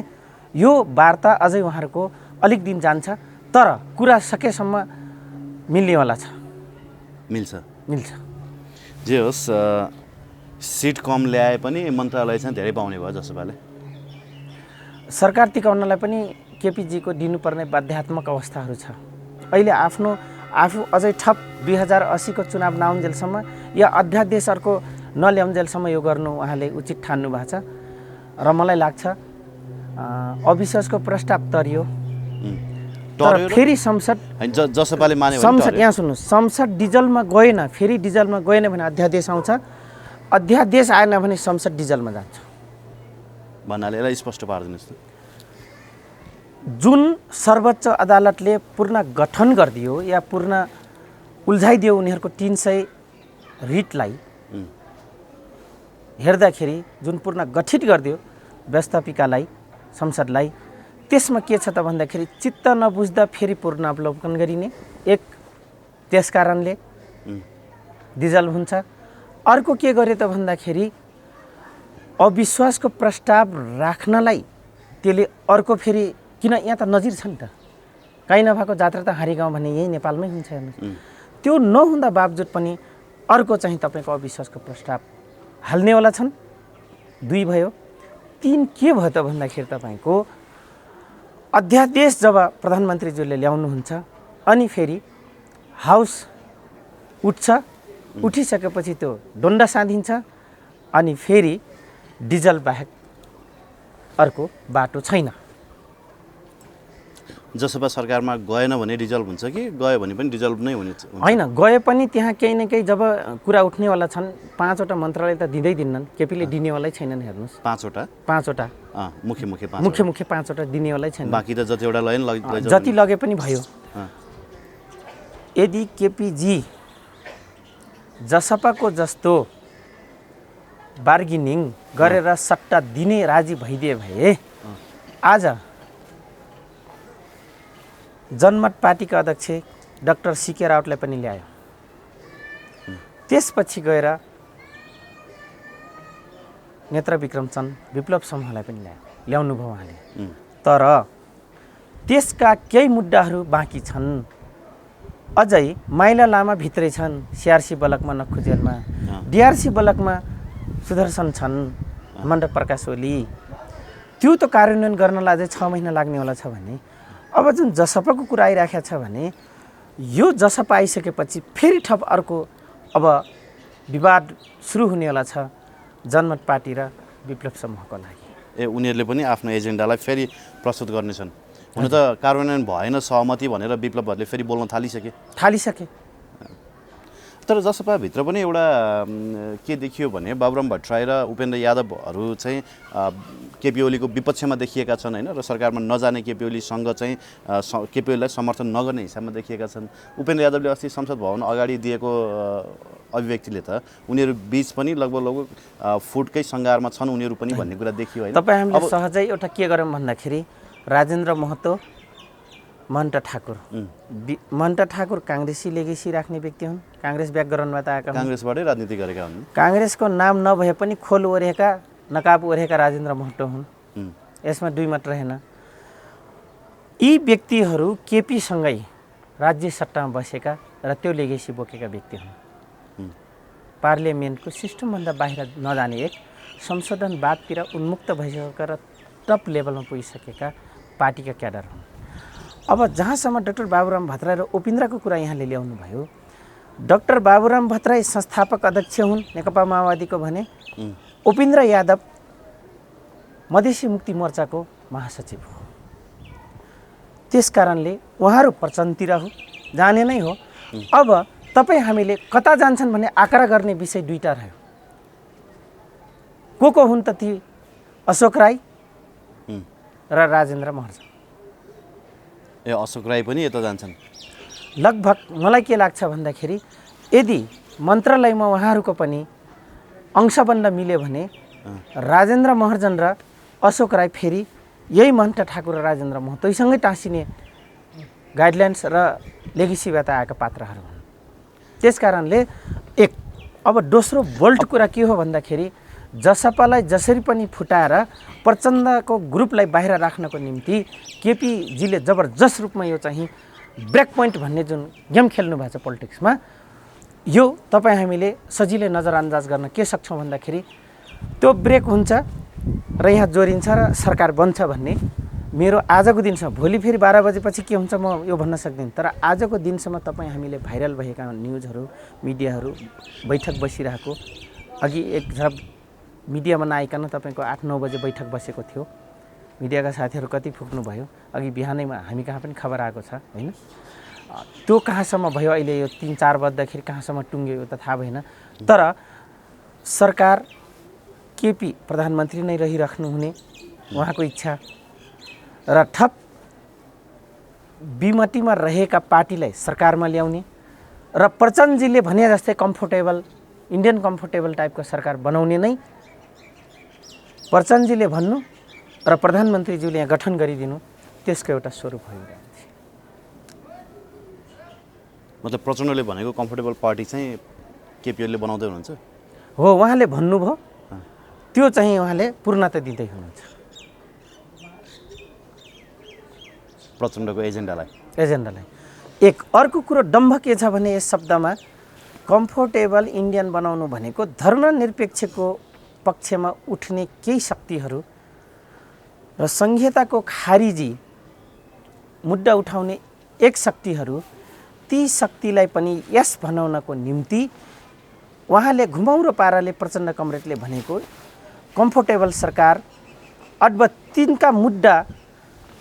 A: यो वार्ता अझै उहाँहरूको अलिक दिन जान्छ, तर कुरा सकेसम्म मिल्नेवाला छ। मिल्छ
B: जे होस्, सिट कम ल्याए पनि मन्त्रालय चाहिँ धेरै पाउने भयो जसपाले।
A: सरकार टिकाउनलाई पनि केपीजीको दिनुपर्ने बाध्यात्मक अवस्थाहरू छ। अहिले आफू अझै ठप 2080 को चुनाव नआउन्जेलसम्म या अध्यादेश अर्को नल्याउन्जेलसम्म यो गर्नु उहाँले उचित ठान्नु भएको छ र मलाई लाग्छ अविश्वासको प्रस्ताव तरियो तर फेरि संसद
B: जसपाले माने
A: संसद यहाँ सुन्नुहोस्, संसद डिजलमा गएन, फेरि डिजलमा गएन भने अध्यादेश आउँछ, अध्यादेश आएन भने संसद डिजलमा जान्छ
B: भन्नाले यसलाई स्पष्ट पारिदिनुहोस् त।
A: जुन सर्वोच्च अदालतले पूर्ण गठन गरिदियो या पूर्ण उल्झाइदियो उनीहरूको 300 रिटलाई हेर्दाखेरि, जुन पूर्ण गठित गरिदियो व्यवस्थापिकालाई संसदलाई, त्यसमा के छ त भन्दाखेरि चित्त नबुझ्दा फेरि पूर्ण अवलोकन गरिने एक, त्यस कारणले डिजल हुन्छ। अर्को के गरे त भन्दाखेरि अविश्वासको प्रस्ताव राख्नलाई त्यसले अर्को फेरि, किन यहाँ त नजिर छ नि त, काहीँ नभएको जात्रा त हारी गाउँ भन्ने यही नेपालमै हुन्छ हेर्नुहोस्। त्यो नहुँदा बावजुद पनि अर्को चाहिँ तपाईँको अविश्वासको प्रस्ताव हाल्नेवाला छन्। 2 भयो। 3 के भयो त भन्दाखेरि तपाईँको अध्यादेश जब प्रधानमन्त्रीज्यूले ल्याउनुहुन्छ अनि फेरि हाउस उठ्छ, उठिसकेपछि त्यो डन्डा साँधिन्छ अनि फेरि डिजल बाहेक अर्को बाटो छैन।
B: जसपा सरकारमा गएन भने डिजल हुन्छ कि गयो भने पनि डिजल नै हुने
A: होइन? गए पनि त्यहाँ केही न केही जब कुरा उठ्नेवाला छन्, 5वटा मन्त्रालय त दिँदै दिन्नन्, केपीले दिनेवालै छैनन् हेर्नुहोस्।
B: 5वटा मुख्य
A: 5वटा दिनेवालै छैन।
B: बाँकी त जतिवटा लगे
A: जति लगे पनि भयो। यदि केपीजी जसपाको जस्तो बार्गेनिङ गरेर सट्टा दिने राजी भइदिए भए आज जनमत पार्टीका अध्यक्ष डाक्टर सीके राउतलाई पनि ल्यायो, त्यसपछि गएर नेत्र विक्रम चन्द विप्लव समूहलाई पनि ल्याउनु भयो उहाँले। तर त्यसका केही मुद्दाहरू बाँकी छन्। अझै माइला लामा भित्रै छन्, सिआरसी बलकमा नक्खु जेलमा, डिआरसी बलकमा सुदर्शन छन्, मण्डप प्रकाश ओली, त्यो त कार्यान्वयन गर्नलाई अझै 6 महिना लाग्नेवाला छ भने अब जुन जसपाको कुरा आइराखेको छ भने यो जसपा आइसकेपछि फेरि थप अर्को अब विवाद सुरु हुनेवाला छ जनमत पार्टी र विप्लव समूहको लागि।
B: उनीहरूले पनि आफ्नो एजेन्डालाई फेरि प्रस्तुत गर्नेछन्। हुन त कार्यान्वयन भएन सहमति भनेर विप्लवहरूले फेरि बोल्न थालिसके। तर जसपाभित्र पनि एउटा के देखियो भने बाबुराम भट्टराई र उपेन्द्र यादवहरू चाहिँ केपी ओलीको विपक्षमा देखिएका छन् होइन, र सरकारमा नजाने केपी ओलीसँग चाहिँ केपी ओलीलाई समर्थन नगर्ने हिसाबमा देखिएका छन्। उपेन्द्र यादवले अस्ति संसद भवन अगाडि दिएको अभिव्यक्तिले त उनीहरू बीच पनि लगभग फुटकै सङ्घारमा छन् उनीहरू पनि भन्ने कुरा देखियो होइन।
A: तपाईँ हामीले सहजै एउटा के गरौँ भन्दाखेरि राजेन्द्र महतो, महन्त ठाकुर काङ्ग्रेसी लेगेसी राख्ने व्यक्ति हुन्, काङ्ग्रेस ब्याकग्राउन्डबाट आएका हुन्,
B: काङ्ग्रेसबाटै राजनीति गरेका हुन्।
A: काङ्ग्रेसको नाम नभए पनि खोल ओढेका नकाब ओढेका राजेन्द्र महतो हुन्, यसमा 2 मत रहेन। यी व्यक्तिहरू केपीसँगै राज्य सत्तामा बसेका र त्यो लेगेसी बोकेका व्यक्ति हुन्। पार्लियामेन्टको सिस्टमभन्दा बाहिर नजाने एक संशोधनवादतिर उन्मुक्त भइसकेका र टप लेभलमा पुगिसकेका पार्टीका क्याडर हुन्। अब जहाँसम्म डाक्टर बाबुराम भट्टराई र उपेन्द्रको कुरा यहाँले ल्याउनु भयो, डाक्टर बाबुराम भट्टराई संस्थापक अध्यक्ष हुन् नेकपा माओवादीको भने उपेन्द्र यादव मधेसी मुक्ति मोर्चाको महासचिव हो। त्यस कारणले उहाँहरू प्रचण्डतिर हो, जाने नै हो। अब तपाईँ हामीले कता जान्छन् भन्ने आँकडा गर्ने विषय दुईटा रह्यो। को हुन् त ती अशोक राई र राजेन्द्र महर्जन।
B: ए अशोक राई पनि यता जान्छन्।
A: लगभग मलाई के लाग्छ भन्दाखेरि यदि मन्त्रालयमा उहाँहरूको पनि अंशबन्ध मिल्यो भने राजेन्द्र महर्जन र अशोक राई फेरि यही महन्त ठाकुर र राजेन्द्र महतोसँगै टाँसिने गाइडलाइन्स र लेगेसीबाट आएका पात्रहरू हुन्। त्यस कारणले अब दोस्रो बोल्ट कुरा के हो भन्दाखेरि जसपालाई जसरी पनि फुटाएर प्रचण्डको ग्रुपलाई बाहिर राख्नको निम्ति केपीजीले जबरजस्त रूपमा यो चाहिँ ब्रेक पोइन्ट भन्ने जुन गेम खेल्नु भएको छ पोलिटिक्समा, यो तपाईँ हामीले सजिलै नजरअन्दाज गर्न के सक्छौँ भन्दाखेरि त्यो ब्रेक हुन्छ र यहाँ जोडिन्छ र सरकार बन्छ भन्ने मेरो आजको दिनसम्म, भोलि फेरि 12 बजेपछि के हुन्छ म यो भन्न सक्दिनँ, तर आजको दिनसम्म तपाईँ हामीले भाइरल भएका न्युजहरू मिडियाहरू बैठक बसिरहेको, अघि एक झप मिडियामा नआइकन तपाईँको 8-9 बजे बैठक बसेको थियो, मिडियाका साथीहरू कति फुक्नु भयो, अघि बिहानैमा हामी कहाँ पनि खबर आएको छ होइन। त्यो कहाँसम्म भयो अहिले यो 3-4 बज्दाखेरि कहाँसम्म टुङ्ग्यो यो त थाहा भएन, तर सरकार केपी प्रधानमन्त्री नै रहिराख्नु हुने उहाँको इच्छा र थप विमतिमा रहेका पार्टीलाई सरकारमा ल्याउने र प्रचण्डजीले भने जस्तै इन्डियन कम्फोर्टेबल टाइपको सरकार बनाउने नै प्रचण्डजीले भन्नु र प्रधानमन्त्रीज्यूले यहाँ गठन गरिदिनु, त्यसको एउटा स्वरूप भइरहेको छ।
B: मतलब प्रचण्डले भनेको कम्फोर्टेबल पार्टी चाहिँ केपीओले बनाउँदै हुनुहुन्छ
A: हो, उहाँले भन्नुभयो, त्यो चाहिँ उहाँले पूर्णता दिँदै हुनुहुन्छ
B: प्रचण्डको एजेन्डालाई।
A: एक अर्को कुरो दम्भ के छ भने यस शब्दमा कम्फोर्टेबल इन्डियन बनाउनु भनेको धर्मनिरपेक्षको पक्षमा उठ्ने केही शक्तिहरू र संहिताको खारिजी मुद्दा उठाउने एक शक्तिहरू, ती शक्तिलाई पनि यस बनाउनको निम्ति उहाँले घुमाउरो पाराले प्रचण्ड कमरेडले भनेको कम्फोर्टेबल सरकार अथवा तिनका मुद्दा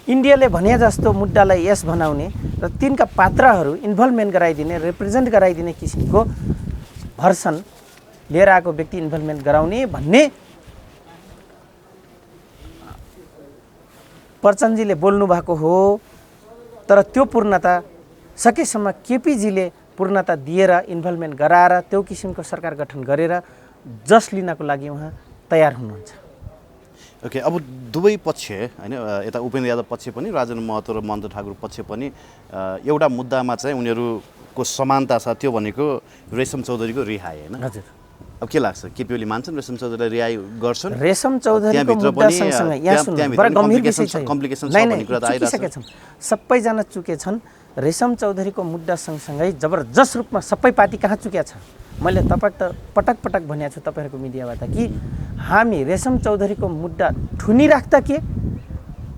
A: इन्डियाले भने जस्तो मुद्दालाई यस बनाउने र तिनका पात्रहरू इन्भल्भमेन्ट गराइदिने, रिप्रेजेन्ट गराइदिने किसिमको भर्सन लिएर आएको व्यक्ति इन्भल्भमेन्ट गराउने भन्ने प्रचण्डजीले बोल्नु भएको हो। तर त्यो पूर्णता सकेसम्म केपीजीले पूर्णता दिएर इन्भल्भमेन्ट गराएर त्यो किसिमको सरकार गठन गरेर जस लिनको लागि उहाँ तयार हुनुहुन्छ।
B: ओके, अब दुवै पक्ष होइन, यता उपेन्द्र यादव पक्ष पनि राजेन्द्र महतो र महन्त ठाकुर पक्ष पनि एउटा मुद्दामा चाहिँ उनीहरूको समानता छ, त्यो भनेको रेशम चौधरीको रिहाई होइन।
A: हजुर,
B: अब के लाग्छ, केपीओले मान्छन् रेशम चौधरीलाई रिहाई गर्छन्?
A: रेशम चौधरीको मुद्दा सँगसँगै यहाँ सुन्नु बडा गम्भीर विषय छ। चुकिसकेछन्, सबैजना चुकेछन्। रेशम चौधरीको मुद्दा सँगसँगै जबरजस्त रूपमा सबै पार्टी कहाँ चुक्या छ। मैले पटक भनेको छु तपाईँहरूको मिडियाबाट कि हामी रेशम चौधरीको मुद्दा ठुनिराख्दा के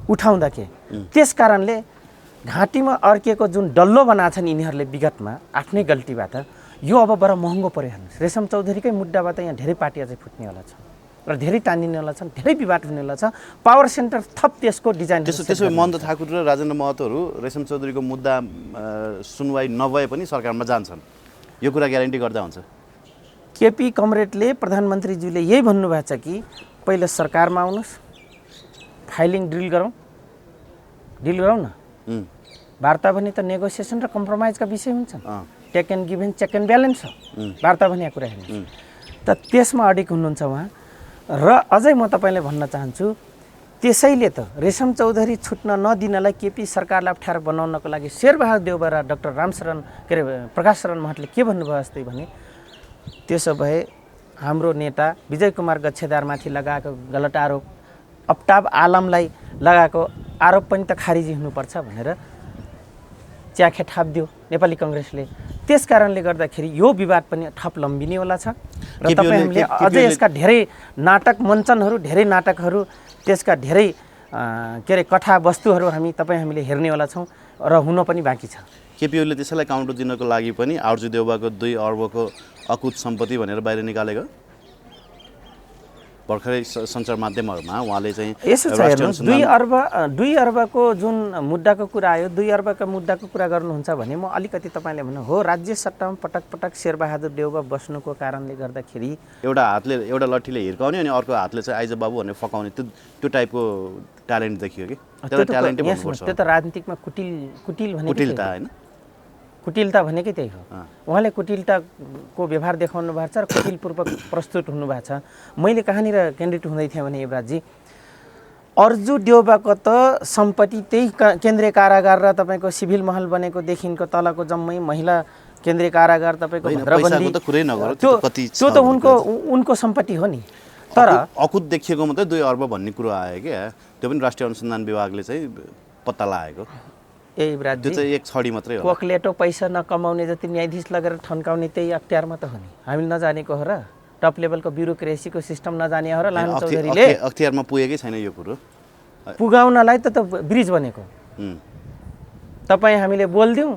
A: उठाउँदा के, त्यस कारणले घाँटीमा अड्किएको जुन डल्लो बनाएछन् यिनीहरूले विगतमा आफ्नै गल्तीबाट, यो अब बडा महँगो पर्यो हेर्नुहोस्। रेशम चौधरीकै मुद्दाबाट यहाँ धेरै पार्टी अझै फुट्नेवाला छ र धेरै तानिनेवाला छन्, धेरै विवाद हुनेवाला छ। पावर सेन्टर थप त्यसको डिजाइन।
B: त्यसो महन्त ठाकुर र राजेन्द्र महतोहरू रेशम चौधरीको मुद्दा सुनवाई नभए पनि सरकारमा जान्छन्, यो कुरा ग्यारेन्टी गर्दा हुन्छ?
A: केपी कमरेडले प्रधानमन्त्रीज्यूले यही भन्नुभएको छ कि पहिला सरकारमा आउनुहोस्, फाइलिङ ड्रिल गरौँ न। वार्ता भने त नेगोसिएसन र कम्प्रोमाइजका विषय हुन्छन्, take and give and check and balance हो वार्ता भन्ने कुरा हेर्नुहोस्। त त्यसमा अडिक हुनुहुन्छ उहाँ। र अझै म तपाईँलाई भन्न चाहन्छु, त्यसैले त रेशम चौधरी छुट्न नदिनलाई केपी सरकारलाई अप्ठ्यारो बनाउनको लागि शेरबहादुर देउवा र डाक्टर प्रकाश शरण महतले के भन्नुभयो जस्तै भने, त्यसो भए हाम्रो नेता विजय कुमार गच्छेदारमाथि लगाएको गलत आरोप, अफ्ताब आलमलाई लगाएको आरोप पनि त खारिजी हुनुपर्छ भनेर च्याखे थापिदियो नेपाली कङ्ग्रेसले। त्यस कारणले गर्दाखेरि यो विवाद पनि थप लम्बिनेवाला छ र तपाईँहरूले अझै यसका धेरै नाटक मञ्चनहरू, धेरै नाटकहरू, त्यसका धेरै कथा वस्तुहरू हामीले हेर्नेवाला छौँ र हुन पनि बाँकी छ।
B: केपीओले त्यसैलाई काउन्टर दिनको लागि पनि आर्जु देउवाको 2 अर्बको अकुत सम्पत्ति भनेर बाहिर निकालेको? भर्खरै सञ्चार माध्यमहरूमा उहाँले चाहिँ
A: यसो छ
B: राष्ट्रिय
A: हेर्नुहोस्,
B: अनुसन्धान
A: 2 अर्बको जुन मुद्दाको कुरा आयो, 2 अर्बका मुद्दाको कुरा गर्नुहुन्छ भने म अलिकति तपाईँले भन्नु हो राज्य सट्टामा पटक पटक शेरबहादुर देउवा बस्नुको कारणले गर्दाखेरि
B: एउटा हातले एउटा लट्ठीले हिर्काउने अनि अर्को हातले चाहिँ आइज बाबु भनेर फकाउने त्यो टाइपको ट्यालेन्ट देखियो कि त्यसलाई ट्यालेन्टै भन्नुपर्छ।
A: त्यो त राजनीतिकमा कुटिल भनेको
B: कुटिलता होइन,
A: कुटिलता भनेकै त्यही हो। उहाँले कुटिलताको व्यवहार देखाउनु भएको छ र कुटिलपूर्वक प्रस्तुत हुनुभएको छ। मैले कहाँनिर केन्द्रित हुँदै थिएँ भने युवराजजी, अर्जु देउबाको त सम्पत्ति त्यही केन्द्रीय कारागार र तपाईँको सिभिल महल बनेको देखिनको तलको जम्मै महिला केन्द्रीय कारागार तपाईँको भद्रबन्दी, त्यो त उनको सम्पत्ति हो नि। तर
B: अकुत देखिएको मात्रै 2 अर्ब भन्ने कुरो आयो क्या, त्यो पनि राष्ट्रिय अनुसन्धान विभागले चाहिँ पत्ता लगाएको।
A: ए युवराजजी,
B: त्यो चाहिँ एक छडी मात्रै हो।
A: कोक्लेटो पैसा नकमाउने जति न्यायाधीश लगेर ठन्काउने त्यही अख्तियारमा त हो नि। हामीले नजानेको हो र, टप लेभलको ब्युरोक्रेसीको सिस्टम नजाने हो र लालु चौधरीले
B: अख्तियारमा पुगेकै छैन यो कुरो।
A: पुगाउनलाई त ब्रिज बनेको। तपाईँ हामीले बोलिदिउँ,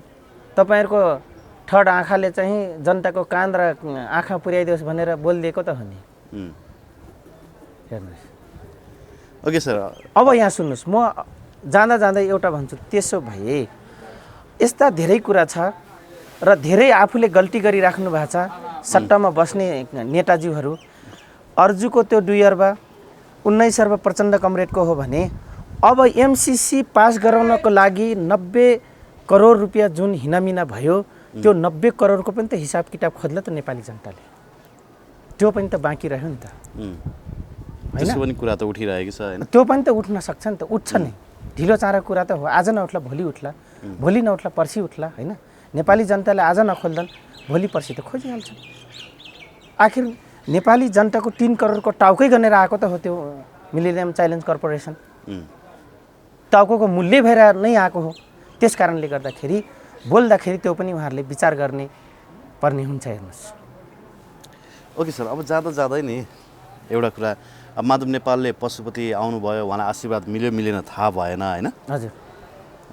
A: तपाईँहरूको थर्ड आँखाले चाहिँ जनताको कान र आँखा पुर्याइदियोस् भनेर बोलिदिएको त हो नि। हेर्नुहोस्।
B: ओके सर,
A: अब यहाँ सुन्नुहोस्, म जाँदा जाँदै एउटा भन्छु, त्यसो भए यस्ता धेरै कुरा छ र धेरै आफूले गल्ती गरिराख्नु भएको छ सट्टामा बस्ने नेताजीहरू। अर्जुको त्यो 2 अर्ब 19 अर्ब प्रचण्ड कमरेडको हो भने अब एमसिसी पास गराउनको लागि 90 करोड रुपियाँ जुन हिनामिना भयो, त्यो 90 करोडको पनि त हिसाब किताब खोज्ला त नेपाली जनताले। त्यो पनि त बाँकी रह्यो नि त,
B: त्यसको पनि कुरा त उठिरहेको छ होइन।
A: त्यो पनि त उठ्न सक्छ नि त, उठ्छ नि। ढिलो चाँडो कुरा त हो, आज नउठ्ला भोलि उठ्ला, भोलि नउठ्ला पर्सि उठ्ला होइन। नेपाली जनताले आज नखोल्दैन भोलि पर्सि त खोजिहाल्छ। आखिर नेपाली जनताको 3 करोडको टाउकै गनेर आएको त हो त्यो मिलेनियम च्यालेन्ज कर्पोरेसन। टाउको मूल्य भएर नै आएको हो। त्यस कारणले गर्दाखेरि बोल्दाखेरि त्यो पनि उहाँहरूले विचार गर्ने पर्ने हुन्छ। हेर्नुहोस्।
B: ओके सर, अब जाँदा जाँदै नि एउटा कुरा, अब माधव नेपालले पशुपति आउनुभयो, उहाँलाई आशीर्वाद मिल्यो मिलेन थाहा भएन होइन।
A: हजुर।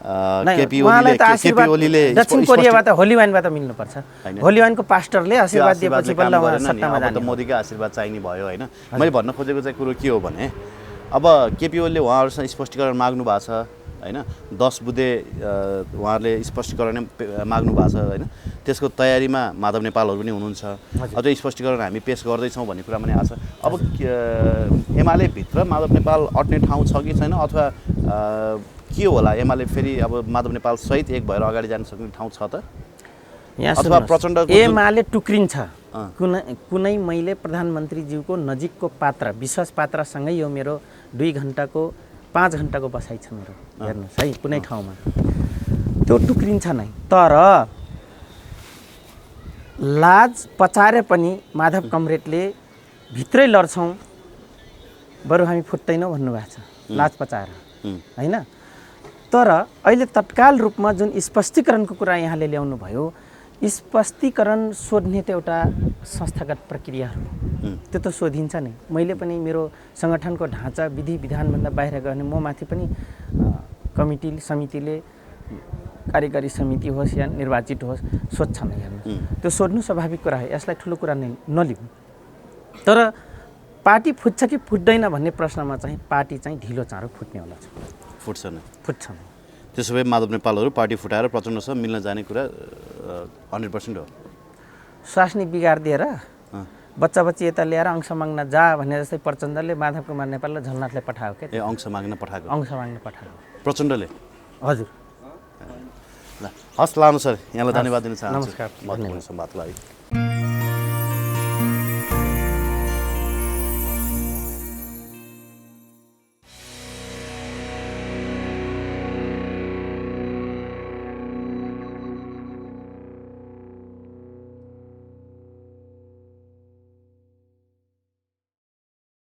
B: केपी ओलीले
A: दक्षिण कोरियाबाट होली वाइनबाट मिल्नुपर्छ। होली वाइनको पास्टरले आशीर्वाद दिएपछि बल्ल उहाँ सत्तामा जाने।
B: मोदीकै आशीर्वाद चाहिने भयो होइन। मैले भन्न खोजेको चाहिँ कुरो के हो भने, अब केपी ओलीले उहाँहरूसँग स्पष्टीकरण माग्नु भएको छ होइन। 10 बुँदे उहाँहरूले स्पष्टीकरण माग्नु भएको छ होइन। त्यसको तयारीमा माधव नेपालहरू पनि हुनुहुन्छ। अझै स्पष्टीकरण हामी पेस गर्दैछौँ भन्ने कुरा पनि आएको छ। अब एमाले भित्र माधव नेपाल अट्ने ठाउँ छ कि छैन, अथवा के होला, एमाले फेरि अब माधव नेपाल सहित एक भएर अगाडि जान सक्ने ठाउँ छ त? अथवा प्रचण्ड
A: एमाले टुक्रिन्छ। कुनै मैले प्रधानमन्त्रीज्यूको नजिकको पात्र, विश्वास पात्रसँगै यो मेरो 2 घन्टाको 5 घन्टाको बसाइ छ मेरो। हेर्नुहोस् है, कुनै ठाउँमा त्यो टुक्रिन्छ नै। तर लाज पचाएर पनि माधव कमरेडले भित्रै लड्छौँ, बरु हामी फुट्दैनौँ भन्नुभएको छ, लाज पचाएर होइन। तर अहिले तत्काल रूपमा जुन स्पष्टीकरणको कुरा यहाँले ल्याउनु भयो, स्पष्टीकरण सोध्ने त एउटा संस्थागत प्रक्रियाहरू, त्यो त सोधिन्छ नै। मैले पनि मेरो सङ्गठनको ढाँचा विधि विधानभन्दा बाहिर गर्ने, म माथि पनि कमिटी समितिले, कार्यकारी समिति होस् या निर्वाचित होस्, सोध्छ नै। हेर्नु, त्यो सोध्नु स्वाभाविक कुरा हो, यसलाई ठुलो कुरा नै नलिउँ। तर पार्टी फुट्छ कि फुट्दैन भन्ने प्रश्नमा चाहिँ पार्टी चाहिँ ढिलो चाँडो फुट्नेवाला छ।
B: फुट्छ नै,
A: फुट्छ नै।
B: त्यसो भए माधव नेपालहरू पार्टी फुटाएर प्रचण्डसँग मिल्न जाने कुरा 100% हो।
A: स्वास्नी बिगारिदिएर बच्चा बच्ची यता ल्याएर अंश माग्न जा भने जस्तै प्रचण्डले माधव कुमार नेपाल र झलनाथलाई पठायो क्या।
B: अंश माग्न पठाएको,
A: अंश माग्न पठायो
B: प्रचण्डले।
A: हजुर।
B: ल हस्, लानु सर, यहाँलाई धन्यवाद दिन चाहन्छु
A: नमस्कार,
B: महत्त्वपूर्ण संवादको लागि।